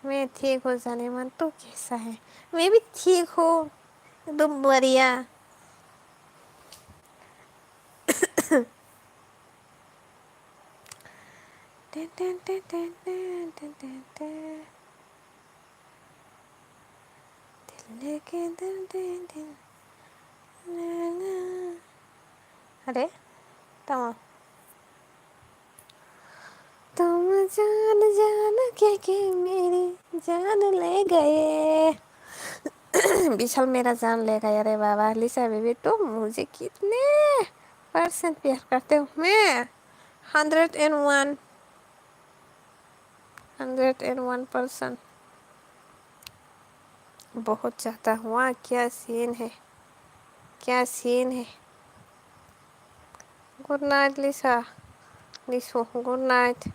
मैं ठीक हो जाने मन तो कैसा है मैं भी ठीक हूँ एकदम बढ़िया ten ten ten ten ten ten ten ten लेके दिल टेन टेन अरे तमाम तुम जान जान के मेरी जान ले गए विशाल मेरा जान ले गया रे बाबा लिसा बेबी तुम मुझे कितने परसेंट प्यार करते हो मैं 101 101% बहुत ज़्यादा हुआ क्या सीन है क्या सीन है गुड नाइट लिसा लिसो गुड नाइट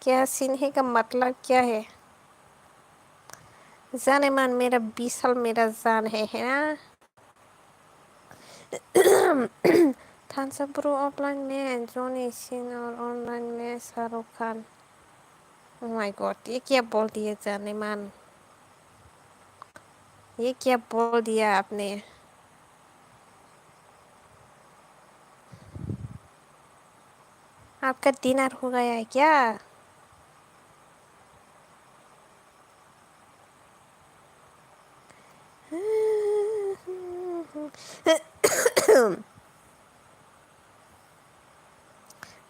क्या सीन है का मतलब क्या है जाने मन मेरा विशाल मेरा जान है ना थांसा ब्रो ऑफलाइन में जॉनी सिन और online Mein Shahrukh Khan oh my God ये क्या बोल दिया जाने मन ये क्या बोल दिया आपने आपका डिनर हो गया है क्या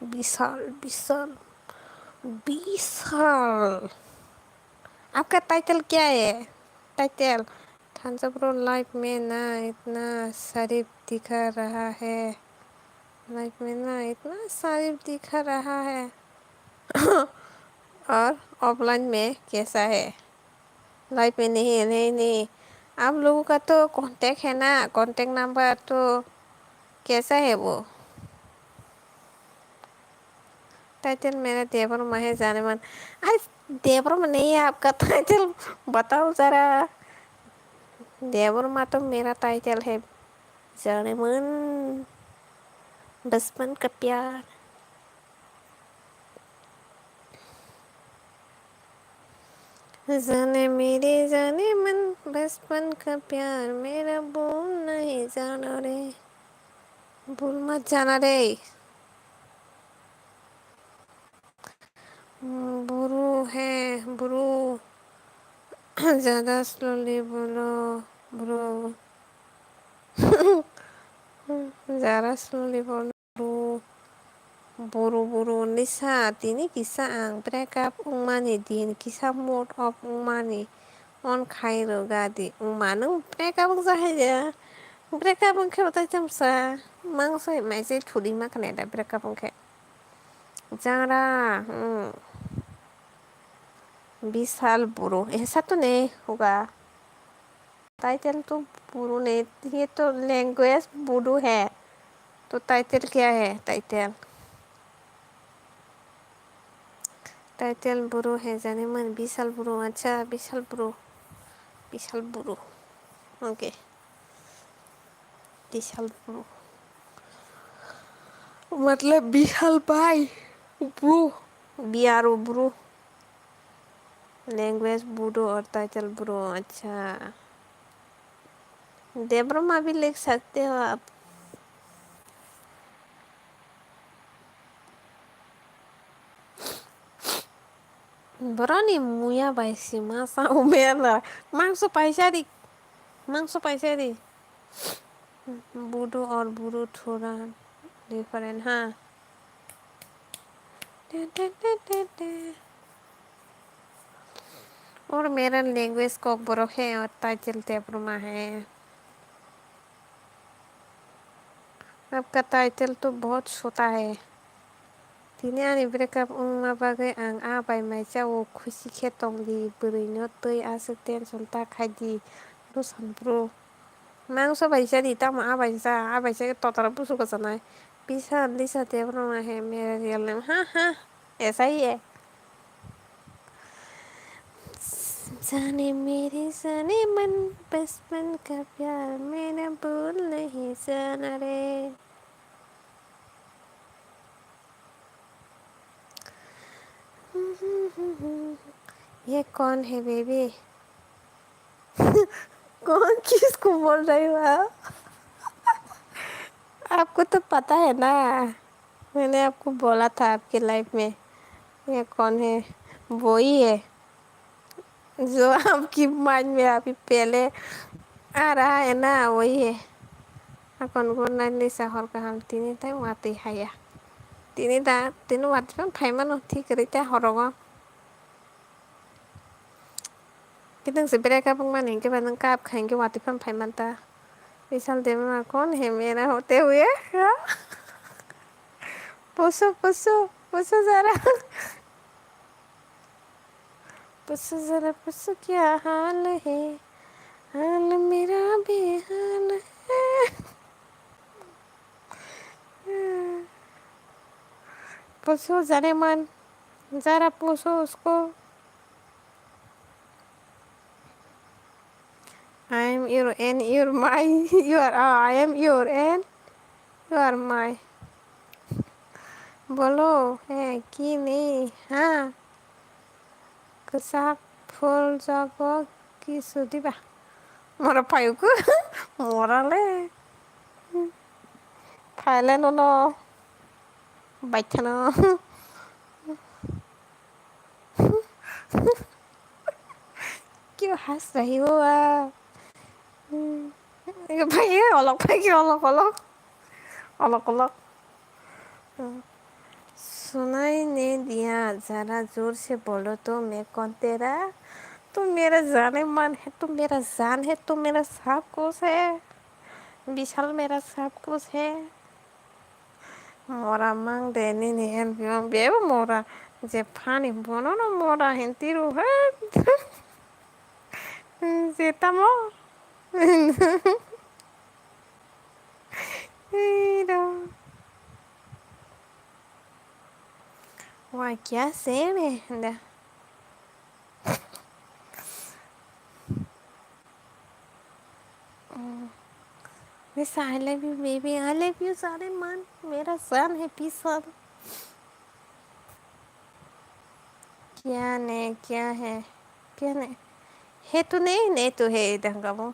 विशाल विशाल विशाल आपका टाइटल क्या है टाइटल थांसा ब्रो लाइफ में ना इतना शरीफ दिखा रहा है लाइफ में ना इतना शरीफ दिखा रहा है और ऑफलाइन में कैसा है लाइफ में नहीं नहीं नहीं आप लोगों का तो कांटेक्ट है ना कांटेक्ट नंबर तो कैसा है वो टाइटल मेरा देवर महेश जाने मन अरे देवर में नहीं है आपका टाइटल बताओ जरा देवर मा तो मेरा टाइटल है जाने मन बचपन का प्यार जाने मन बचपन का प्यार मेरा भूल नहीं जाना रे भूल मत जाना रे बुरू है बुरू ज़्यादा स्लोली बोलो ब्रो ज़्यादा स्लोली बोलो buru-buru Nisa tini kisa ang breakup umani din kisa mood of umani on khairo gadi umanu breakup sahaja breakup ang khe jamsa mang sai mai sai thudi ma khane da breakup ang khe jara विशाल बुरो ऐसा तो नहीं होगा title तो बुरो नहीं ये तो लैंग्वेज बुरो है तो टाइटल क्या है टाइटल टाइटल बुरो है जाने मन विशाल बुरो अच्छा विशाल बुरो ओके विशाल बुरो मतलब विशाल भाई ब्रो बियारो ब्रो लैंग्वेज बूडो और टाइटल ब्रो। अच्छा, देब्रमा भी लिख सकते हो आप। Berani muya baisi masa umela. Mangso पैसा दी, मांगसो पैसा दी। बूडो और बूडो थोड़ा डिफरेंट। हाँ, और मेरा लैंग्वेज को बरो है और टाइटल देब्रमा है। आपका टाइटल तो बहुत छोटा है। Tini ani breakup ma bagai ang abai mai jawo खुशी खेतंगली बोरैनो दै आसो टेनसन थाखायदि रुसान ब्रो मांगसो पैसा दी तम आबाई जा तोतरा बुसु को जाना पीसा लिसा देब्रमा है मेरा रियल नेम। हाँ हाँ, ऐसा ही है। जाने मेरे जाने मन बचपन का प्यार मैंने भूल नहीं जाना रे। ये कौन है बेबी? कौन किसको बोल रही हो आप? आपको तो पता है ना, मैंने आपको बोला था आपके लाइफ में ये कौन है, वो ही है जो आपकी माइंड में अभी पहले आ रहा है ना, वही है। Akon ko na ni sa hor ka ham tini tai wati haya. Tini ta tinu wati pan phaiman no thi kerita horogo. Kitang se bere ka pang maning ke banang kap khaenge wati pan phaiman ta. Misal de ma कौन है मेरा होते हुए? हाँ? पूछो पूछो पूछो जरा, पूछो जरा, पूछो क्या हाल है? हाल मेरा बेहाल है। पूछो जरे मन, जरा पूछो उसको। I am your and you're my you are I am your and you are my। बोलो है कि नहीं? हाँ, kesak full jago ki sudiba mora payuku morale फाइले नो बैठा नो। क्यों हंस रही हो आप? ये भैया अलग भाई अलग अलग अलग अलग सुनाई नहीं दिया, जरा जोर से बोलो तो मैं कौन तेरा? तुम मेरा जाने मन है, तुम मेरा जान है, तुम मेरा सब कुछ है। विशाल मेरा सब कुछ है। मोरा mang deni ni en biong bebo mora je pani bono no mora hentiru है zeta mo Wah, क्या सेम है? वैसे I love you baby, I love you सारे मन, मेरा सन है पीसल। क्या ने क्या है? क्या ने है तो नहीं तो है दंगामो।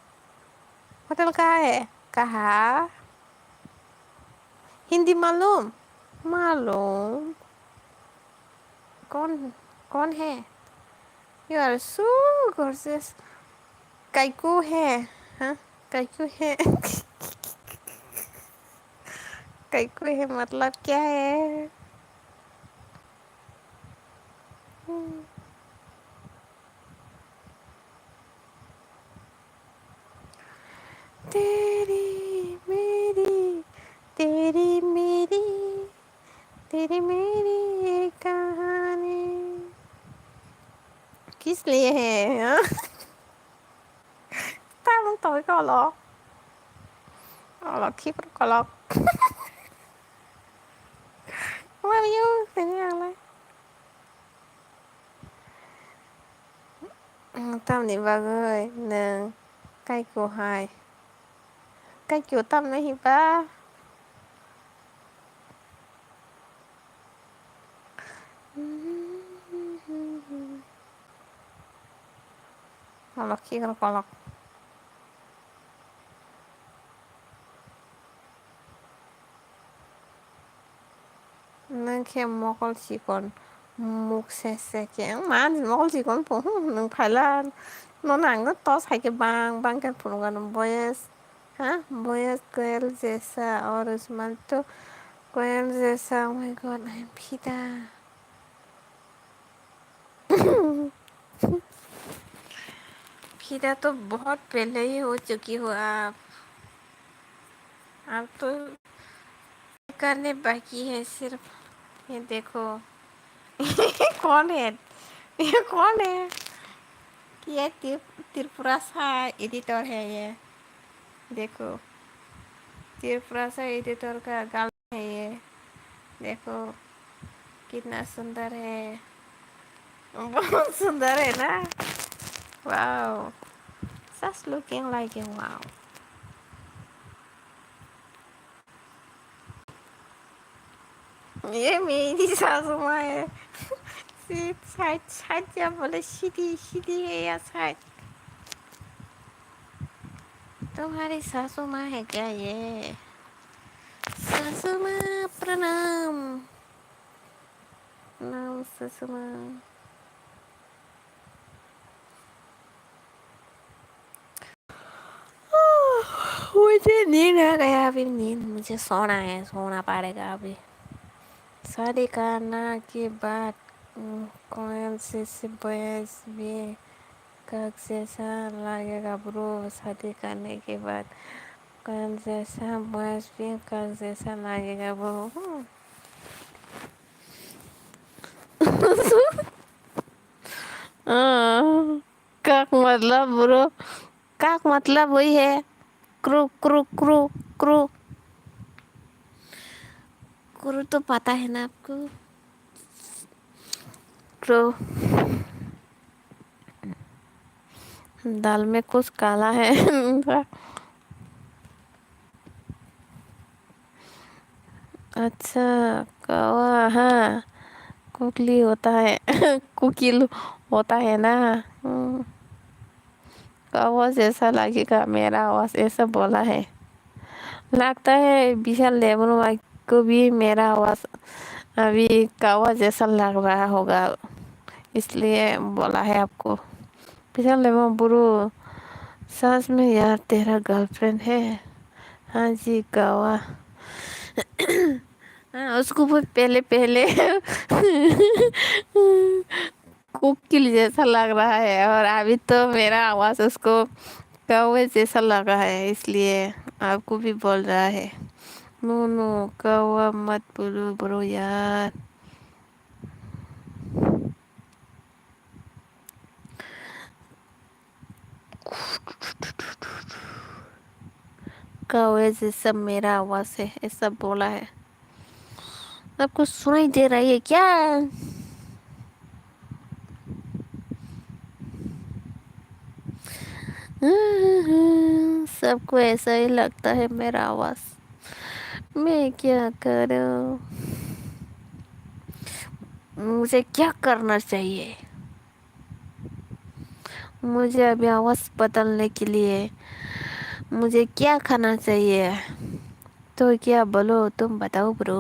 होटल कहाँ है? कहाँ? हिंदी मालूम? मालूम। कौन कौन है? You are so gorgeous। काइको है? हाँ, काइको है? काइको है मतलब क्या है? तेरी मेरी तेरी मेरी तेरी मेरी ये कहानी किस लिए है? हाँ? Tao tối có lo keep có lo love you thế nào đấy. Tâm नहीं बगै न cái của hai cái kiểu tâm नहीं ba Malaki kolak. Nâng khem mokol chỉ còn mục xe kéo mà mokol chỉ còn phụ nâng phải là nó nàng nó to hay cái bang bang cái phụ gần boyes हाँ boyes कोयल जैसा और उसमें तो कोयल जैसा oh my god I'm फिदा फिदा तो बहुत पहले ही हो चुकी हो आप तो करने बाकी है सिर्फ ये देखो ये कौन है ये कौन है ये त्रिपुरा सा एडिटर है ये देखो त्रिपुरा सा एडिटर का गाल है ये देखो कितना सुंदर है बहुत सुंदर है ना wow just looking like a wow ये मेरी सासू माँ है साइड साइड क्या बोले सीधी सीधी है या साइड तुम्हारी सासू माँ है क्या ये सासू माँ प्रणाम प्रणाम सासू माँ मुझे नींद आ गया अभी नींद मुझे सोना पड़ेगा अभी शादी करना के बाद कोयल से बयस भी कक जैसा लगेगा ब्रो शादी करने के बाद कोयल जैसा बयस भी कक जैसा लगेगा ब्रो कक मतलब ब्रो कक मतलब वही है crew crew crew crew crew तो पता है ना आपको क्रू दाल में कुछ काला है अच्छा कौवा हाँ कुकली होता है कुकिल होता है ना कौवा जैसा लगेगा मेरा आवाज ऐसा बोला है लगता है विशाल लेबनुमा को भी मेरा आवाज अभी कौवा जैसा लग रहा होगा इसलिए बोला है आपको विशाल लेबनुमा बुरो सच में यार तेरा गर्लफ्रेंड है हाँ जी कौवा हाँ उसको बहुत पहले पहले कोकिल जैसा लग रहा है और अभी तो मेरा आवाज उसको कौवे जैसा लगा है इसलिए आपको भी बोल रहा है नो नो कौवा मत बोलो ब्रो यार कौवे जैसा मेरा आवाज है ऐसा बोला है आपको सुनाई दे रही है क्या सबको ऐसा ही लगता है मेरा आवाज मैं क्या करूं मुझे क्या करना चाहिए मुझे अभी आवाज बदलने के लिए मुझे क्या खाना चाहिए तो क्या बोलो तुम बताओ ब्रो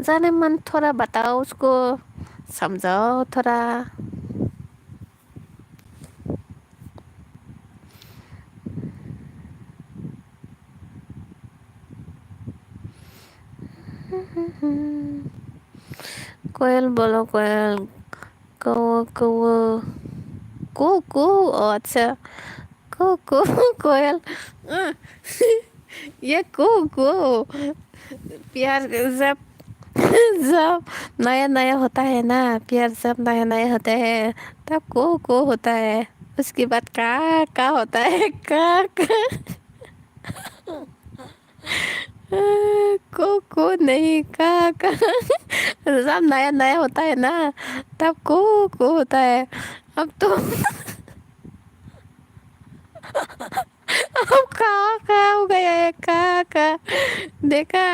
जाने मन थोड़ा बताओ उसको समझाओ थोड़ा कोयल बोलो कोयल कौ कौ को अच्छा को कोयल ये को प्यार जब जब नया नया होता है ना प्यार जब नया नया होता है तब को होता है उसके बाद का होता है का को नहीं का जब नया नया होता है ना तब को होता है अब तो अब का हो गया है का देखा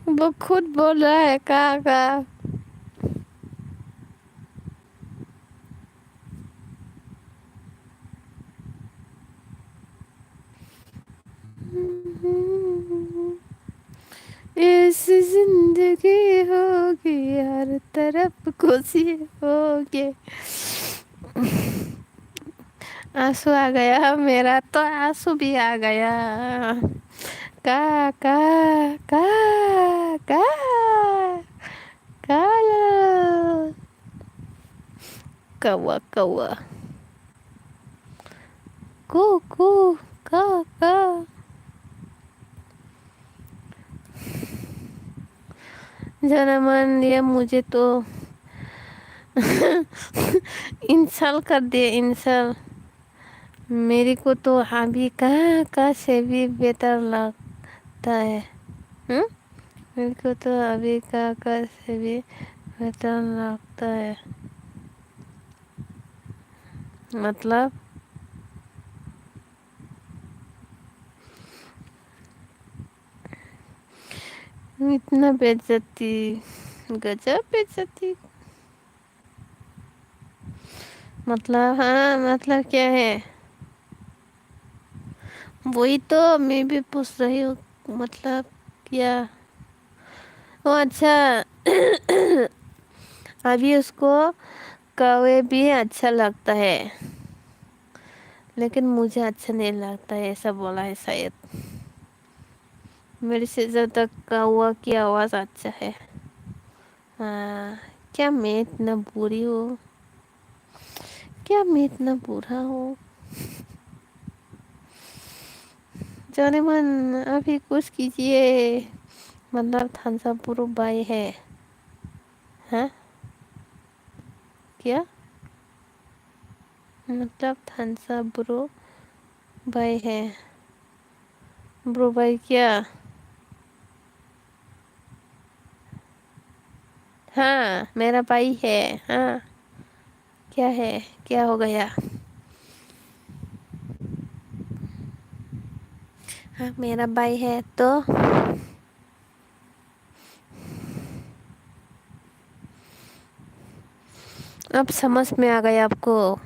वो खुद बोल रहा है का। इस जिंदगी होगी हर तरफ खुशी होगी। आंसू आ गया मेरा तो आंसू भी आ गया। का का का का का कौवा कौवा कू कू का। जनमन ये मुझे तो इंसल कर दिए इंसल। मेरे को तो अभी कहाँ का से भी बेहतर लगता है। हम्म। मेरे को तो अभी का से भी बेहतर लगता है। मतलब इतना बेइज्जती, गजब बेइज्जती। मतलब हाँ मतलब क्या है? वही तो मैं भी पूछ रही हूँ। मतलब क्या? ओ अच्छा। अभी उसको कौवे भी अच्छा लगता है, लेकिन मुझे अच्छा नहीं लगता है, ऐसा बोला है शायद। मेरे से ज़्यादा कौवा की आवाज़ अच्छा है। हाँ। क्या मैं इतना बुरी हूँ? क्या मैं इतना बुरा हूँ? जाने मन अभी कुछ कीजिए। मतलब थम्स अप ब्रो बाय है। हाँ क्या? मतलब थम्स अप ब्रो बाय है। ब्रो बाय क्या? हाँ मेरा भाई है। हाँ क्या है? क्या हो गया? हाँ मेरा भाई है तो। अब समझ में आ गया आपको?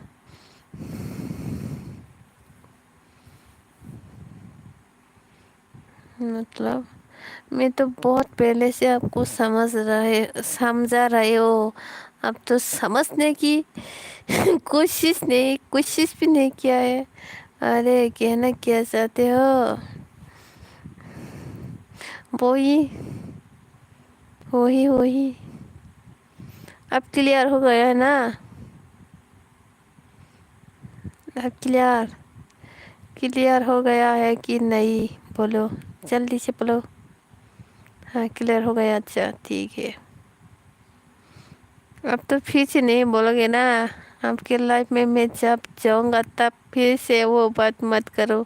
मतलब मैं तो बहुत पहले से आपको समझा रहे हो। अब तो समझने की कोशिश भी नहीं किया है। अरे कहना क्या चाहते हो? वही वही वही। अब क्लियर हो गया है ना? अब क्लियर हो गया है कि नहीं? बोलो जल्दी से बोलो। हाँ क्लियर हो गया। अच्छा ठीक है। अब तो फिर से नहीं बोलोगे ना? आपके लाइफ में मैं जब जाऊंगा तब फिर से वो बात मत करो।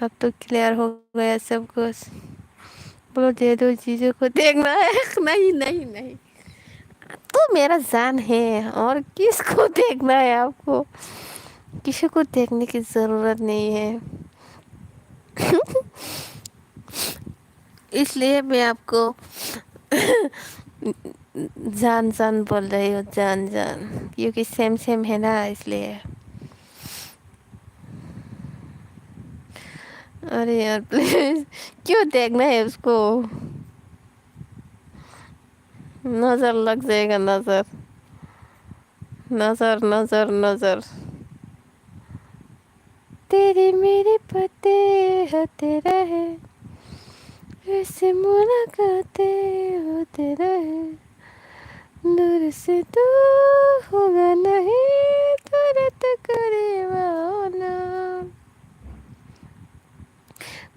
अब तो क्लियर हो गया सब कुछ। बोलो दे दो चीजों को देखना है। नहीं नहीं नहीं। तो मेरा जान है और किसको देखना है आपको? किसी को देखने की जरूरत नहीं है। इसलिए मैं आपको जान जान बोल रही हूँ, जान जान, क्योंकि सेम सेम है ना इसलिए। अरे यार प्लीज, क्यों देखना है उसको? नजर लग जाएगा, नजर नजर नजर नजर। तेरे मेरे पते होते रहे, ऐसे मुलाकातें होते रहे, दूर से दूर होगा नहीं तुरंत करीब आना।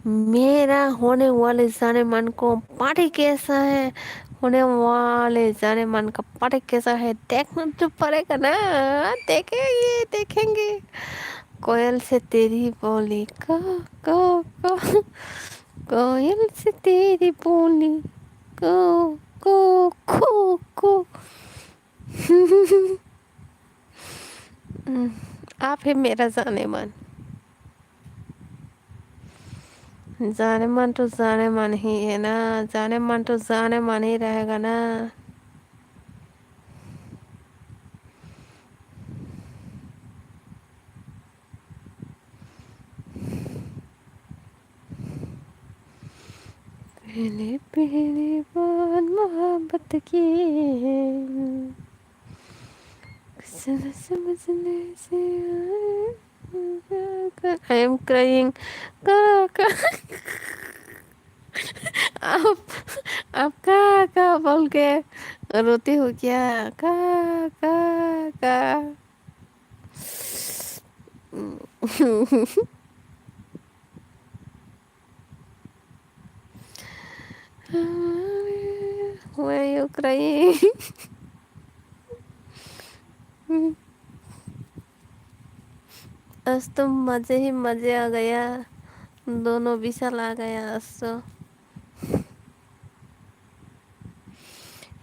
मेरा होने वाले जाने मन को पार्टी कैसा है? होने वाले जाने मन का पार्टी कैसा है देखना तो पड़ेगा ना। देखेंगे देखेंगे। कोयल से तेरी बोली को को को। कोयल से तेरी बोली को को को। आप है मेरा जाने मन। जाने मन तो जाने मन ही है ना, जाने मन तो जाने मन ही रहेगा ना। पहली पहली बार मोहब्बत की है, समझने से आई एम क्राइंग। का आप आप का बोल के रोती हो क्या? का का Why are you crying? आज तो मजे ही मजे आ गया, दोनों विशाल आ गया आज तो।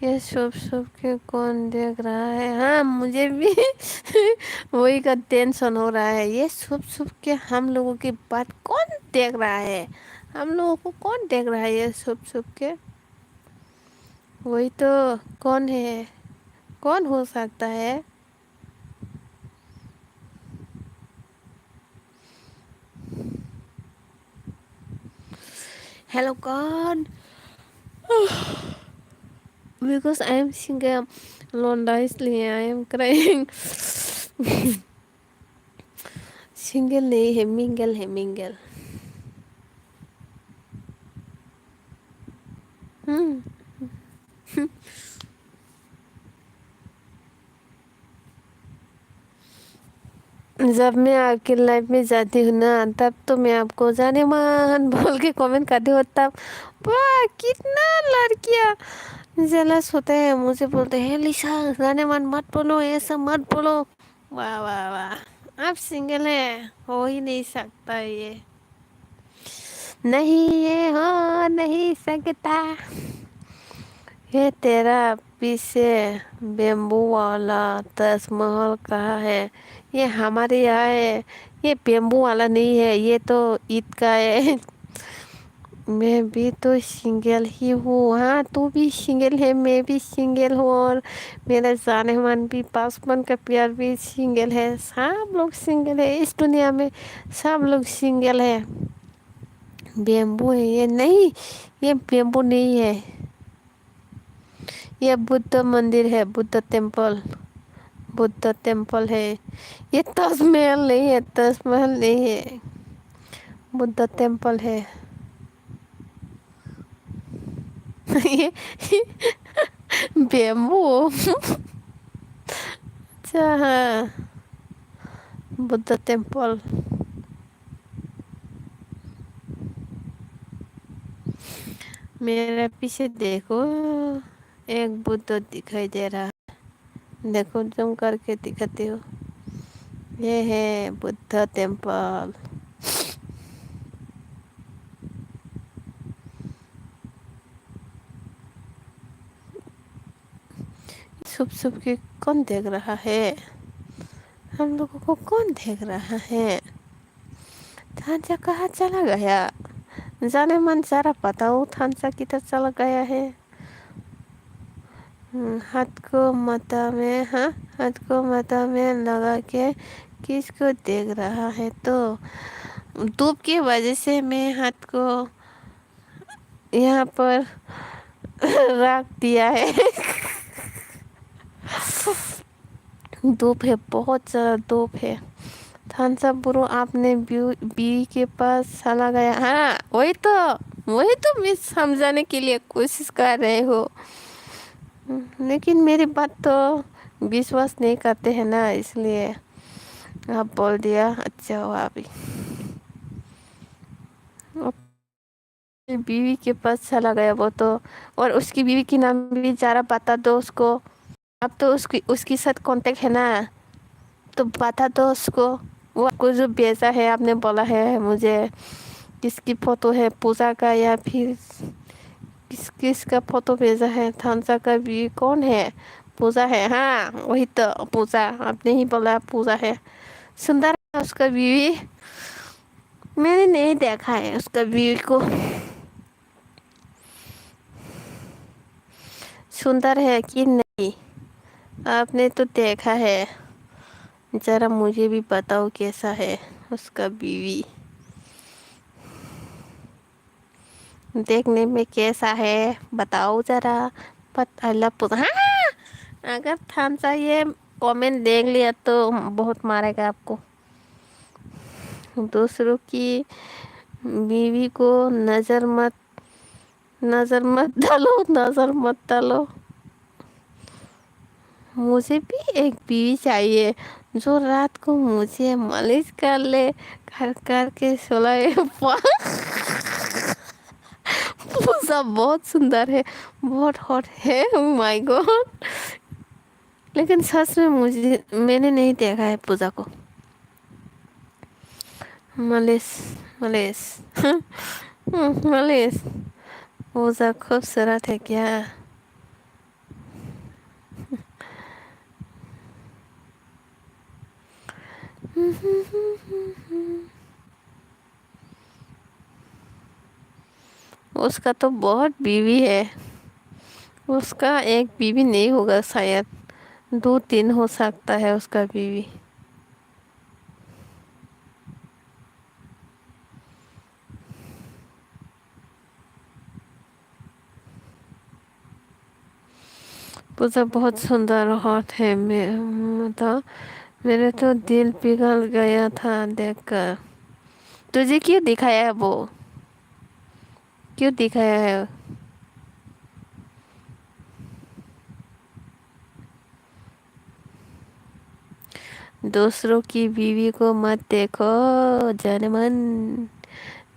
ये शुभ शुभ के कौन देख रहा है? हाँ मुझे भी वही का टेंशन हो रहा है, ये शुभ शुभ के हम लोगों की बात कौन देख रहा है, हम लोगों को कौन देख रहा है ये शुभ शुभ के? वही तो, कौन है, कौन हो सकता है? हेलो कौन? Because I am single, Londa इसलिए I am crying। सिंगल नहीं है, मिंगल है, मिंगल। हम्म। जब मैं आपकी लाइफ में जाती हूँ ना, तब तो मैं आपको जाने मन बोल के कमेंट करती हूँ। तब वाह कितना लड़कियाँ जेलस होते हैं, मुझे बोलते हैं लिशा जाने मन मत बोलो, ये सब मत बोलो। वाह वाह वाह, आप सिंगल है, हो ही नहीं सकता ये। नहीं ये हो नहीं सकता। ये तेरा पीछे बेम्बू वाला ताजमहल कहाँ है? ये हमारे यहाँ है, ये बेम्बू वाला नहीं है, ये तो ईद का है। मैं भी तो सिंगल ही हूँ। हाँ तू भी सिंगल है, मैं भी सिंगल हूँ, और मेरा जाने मन भी पासवन का प्यार भी सिंगल है। सब लोग सिंगल है इस दुनिया में, सब लोग सिंगल है। बेम्बू है ये नहीं, ये बेम्बू नहीं है, ये बुद्ध मंदिर है, बुद्ध टेम्पल, बुद्ध टेम्पल है। ये ताजमहल नहीं है, ताजमहल नहीं है, बुद्ध टेम्पल है। ये बेम्बू। अच्छा हाँ, बुद्ध टेम्पल। मेरे पीछे देखो, एक बुद्ध दिखाई दे रहा है, देखो जूम करके दिखाती हूँ। ये है बुद्ध टेम्पल। छुप छुप के कौन देख रहा है? हम लोगों को कौन देख रहा है? थांचा कहाँ चला गया? जाने मन सारा पता हो थांचा किधर चला गया है। हाथ को माथा में, हाँ हाथ को माथा में लगा के किसको देख रहा है? तो धूप की वजह से मैं हाथ को यहाँ पर रख दिया है। धूप है, बहुत ज़्यादा धूप है। थम्स अप ब्रो आपने बीवी के पास चला गया? हाँ वही तो मैं समझाने के लिए कोशिश कर रहे हो, लेकिन मेरी बात तो विश्वास नहीं करते हैं ना, इसलिए आप बोल दिया। अच्छा हुआ अभी बीवी के पास चला गया वो तो, और उसकी बीवी की नाम भी जरा बता दो उसको। अब तो उसकी उसके साथ कांटेक्ट है ना, तो बता दो उसको। वो आपको जो भेजा है, आपने बोला है मुझे, किसकी फोटो है, पूजा का या फिर किस किस का फोटो भेजा है? थांसा का भी कौन है? पूजा है, हाँ वही तो पूजा, आपने ही बोला पूजा है। सुंदर है उसका बीवी। मैंने नहीं देखा है उसका बीवी को। सुंदर है कि नहीं? आपने तो देखा है, जरा मुझे भी बताओ कैसा है उसका बीवी। देखने में कैसा है बताओ जरा। But I love. हाँ, अगर थामसा ये कमेंट देख लिया तो बहुत मारेगा आपको। दूसरों की बीवी को नजर मत डालो, नजर मत डालो। मुझे भी एक बीवी चाहिए जो रात को मुझे मालिश कर ले, कर कर के सुलाए। पूजा बहुत सुंदर है, बहुत हॉट है, oh माय गॉड। लेकिन सच में मैंने नहीं देखा है पूजा को मालिश। मालिश। मालिश। पूजा खूबसूरत है क्या? उसका तो बहुत बीवी है। उसका एक बीवी नहीं होगा शायद, दो तीन हो सकता है उसका बीवी। पूजा बहुत सुंदर हॉट है। मतलब मेरे तो दिल पिघल गया था देखकर। तुझे क्यों दिखाया है वो? क्यों दिखाया है? दूसरों की बीवी को मत देखो जनमन,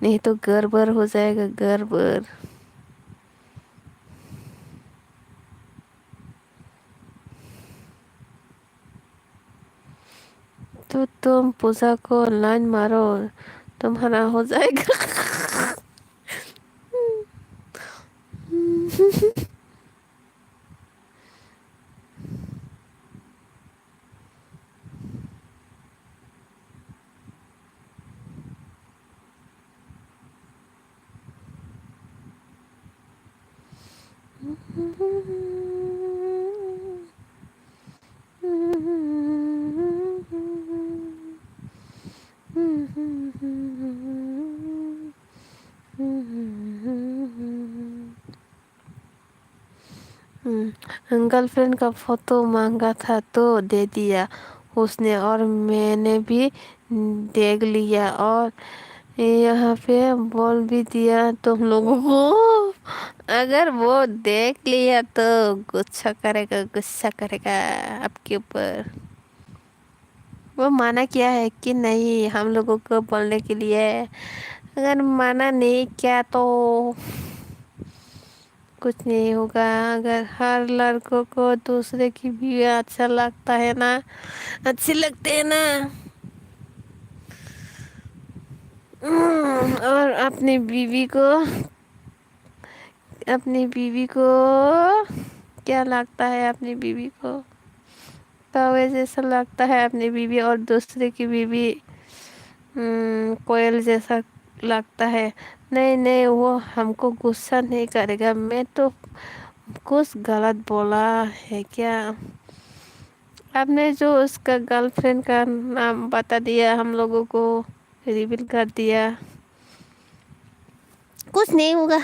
नहीं तो गड़बड़ हो जाएगा, गड़बड़। तो तुम पूजा को लाइन मारो, तुम्हारा हो जाएगा। गर्लफ्रेंड का फोटो मांगा था तो दे दिया उसने, और मैंने भी देख लिया, और यहाँ पे बोल भी दिया तुम लोगों को। अगर वो देख लिया तो गुस्सा करेगा, गुस्सा करेगा आपके ऊपर। वो माना किया है कि नहीं हम लोगों को बोलने के लिए? अगर माना नहीं क्या तो कुछ नहीं होगा। अगर हर लड़कों को दूसरे की भी अच्छा लगता है ना, अच्छी लगते हैं ना। और अपनी बीवी को क्या लगता है? अपनी बीवी को कौवे जैसा लगता है अपनी बीवी, और दूसरे की बीवी कोयल जैसा लगता है। नहीं नहीं, वो हमको गुस्सा नहीं करेगा। मैं तो कुछ गलत बोला है क्या? आपने जो उसका गर्लफ्रेंड का नाम बता दिया हम लोगों को, रिवील कर दिया। कुछ नहीं होगा,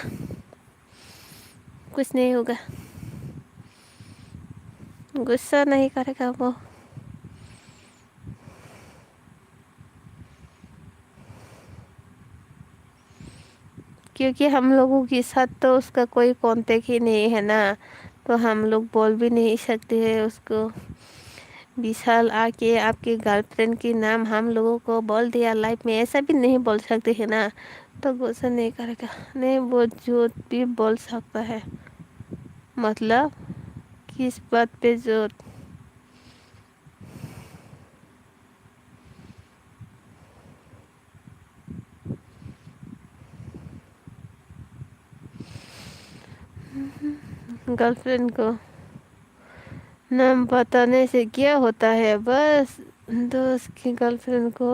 कुछ नहीं होगा, गुस्सा नहीं करेगा वो। क्योंकि हम लोगों के साथ तो उसका कोई कांटेक्ट ही नहीं है ना, तो हम लोग बोल भी नहीं सकते हैं उसको। विशाल आके आपके गर्लफ्रेंड के नाम हम लोगों को बोल दिया लाइफ में, ऐसा भी नहीं बोल सकते है ना, तो गुस्सा नहीं करेगा। नहीं, वो झूठ भी बोल सकता है। मतलब किस बात पे झूठ? गर्लफ्रेंड को नाम बताने से क्या होता है? बस दोस्त की गर्लफ्रेंड को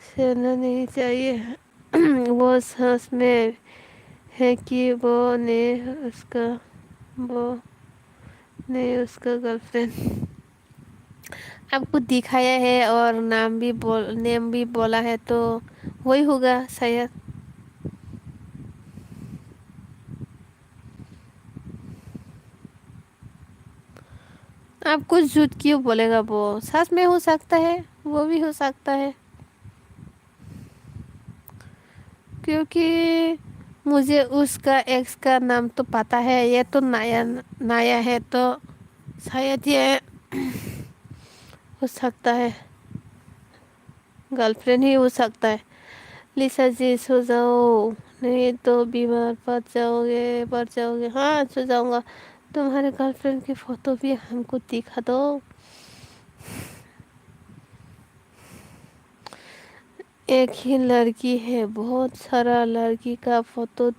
सहना नहीं चाहिए। वो सांस में है कि उसका वो ने उसका गर्लफ्रेंड आपको दिखाया है और नेम भी बोला है, तो वही होगा शायद। आप कुछ झूठ क्यों बोलेगा? वो सच में हो सकता है, वो भी हो सकता है, क्योंकि मुझे उसका एक्स का नाम तो पता है। ये तो नया नया है, तो शायद ये हो सकता है, गर्लफ्रेंड ही हो सकता है। लिसा जी सो जाओ, नहीं तो बीमार पड़ जाओगे। हाँ, सो जाऊंगा। तुम्हारे गर्लफ्रेंड की फोटो भी हमको दिखा दो। एक ही लड़की है, बहुत सारा लड़की का फोटो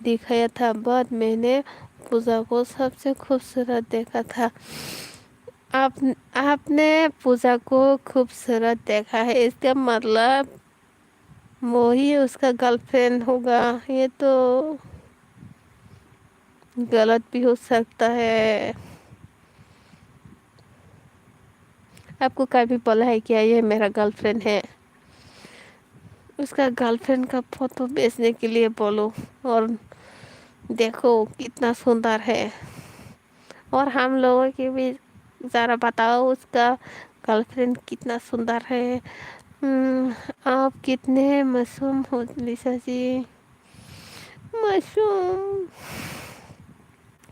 दिखाया था, बाद मैंने पूजा को सबसे खूबसूरत देखा था। आप आपने पूजा को खूबसूरत देखा है, इसका मतलब वो ही उसका गर्लफ्रेंड होगा। ये तो गलत भी हो सकता है। आपको कभी बोला है क्या ये मेरा गर्लफ्रेंड है? उसका गर्लफ्रेंड का फोटो बेचने के लिए बोलो, और देखो कितना सुंदर है। और हम लोगों की भी ज़रा बताओ, उसका गर्लफ्रेंड कितना सुंदर है। हम्म, आप कितने मासूम हो लिसा जी। मासूम।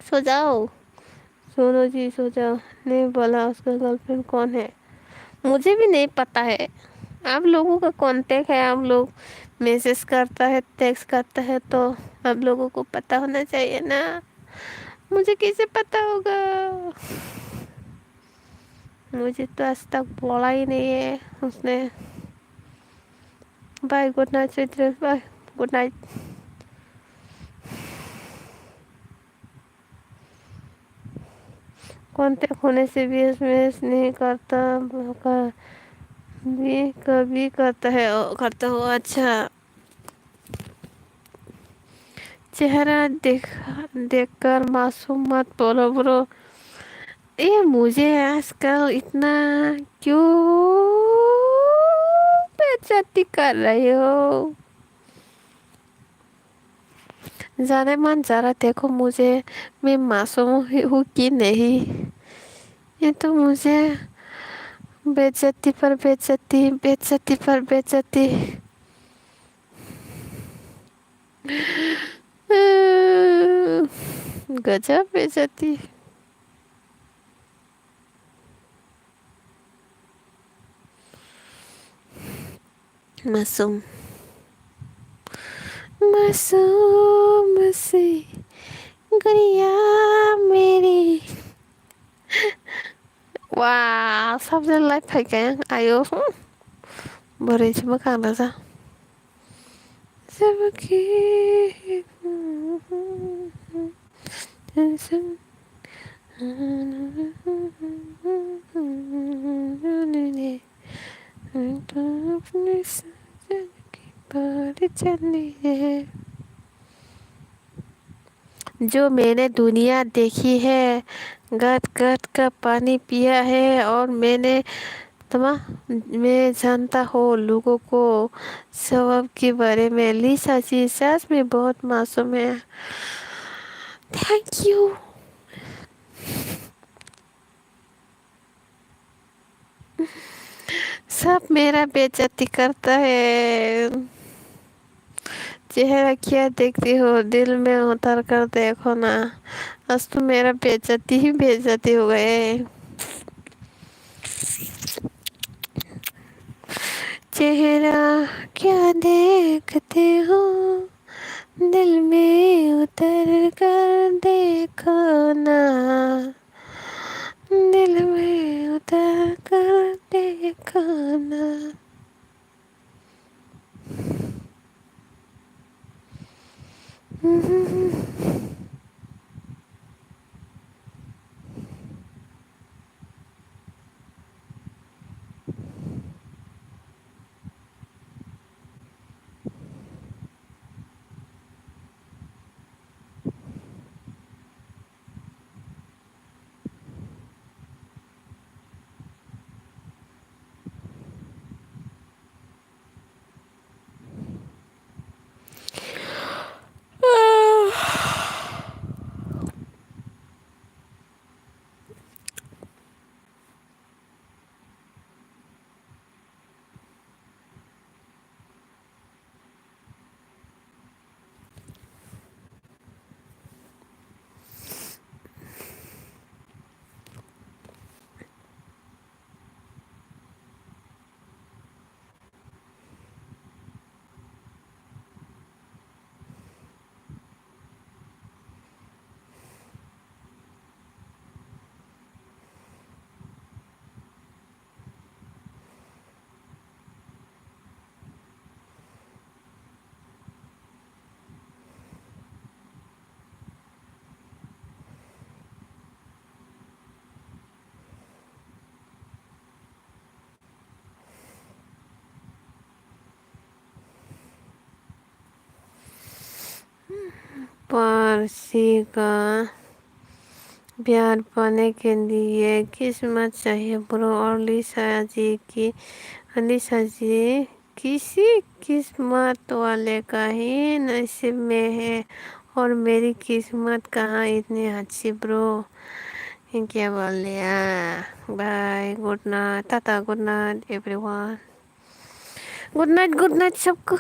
सो जाओ, सोनो जी सो जाओ। नहीं बोला उसका गर्लफ्रेंड कौन है, मुझे भी नहीं पता है। आप लोगों का कांटेक्ट है, आप लोग मैसेज करता है, टेक्स्ट करता है, तो आप लोगों को पता होना चाहिए ना। मुझे कैसे पता होगा? मुझे तो आज तक बोला ही नहीं है उसने। बाय, गुड नाइट चित्रेश, बाय, गुड नाइट। कांटेक्ट होने से भी एसएमएस नहीं करता, भी कभी करता हो। अच्छा, चेहरा देखकर मासूम मत बोलो ब्रो। ये मुझे आजकल इतना क्यों बेइज्जती कर रही हो? जाने मन जरा देखो मुझे, मैं मासूम हूँ कि नहीं। ये तो मुझे बेइज्जती पर बेइज्जती, बेइज्जती पर बेइज्जती। गजब बेइज्जती। मासूम, मासूम सी गुड़िया मेरी। Wah, something like thầy kìa. Ayo. Beri cuma kan rasa. Sebagi. जो मैंने दुनिया देखी है, गट गट का पानी पिया है, और तमा मैं जानता हूँ लोगों को स्वभाव के बारे में। लिसा जी सच में बहुत मासूम है। Thank you. सब मेरा बेइज्जती करता है। चेहरा क्या देखती हो, दिल में उतर कर देखो ना। आज तो मेरा बेइज्जती ही बेइज्जती हो गए। चेहरा क्या देखते हो, दिल में उतर कर देखो ना, दिल में उतर कर देखो ना। परसी का प्यार पाने के लिए किस्मत चाहिए ब्रो। और लिसा जी किसी किस्मत वाले का ही नसीब में है, और मेरी किस्मत कहाँ इतनी अच्छी ब्रो। ये क्या बोल दिया। Bye, good night, tata, good night everyone. Good night सबको।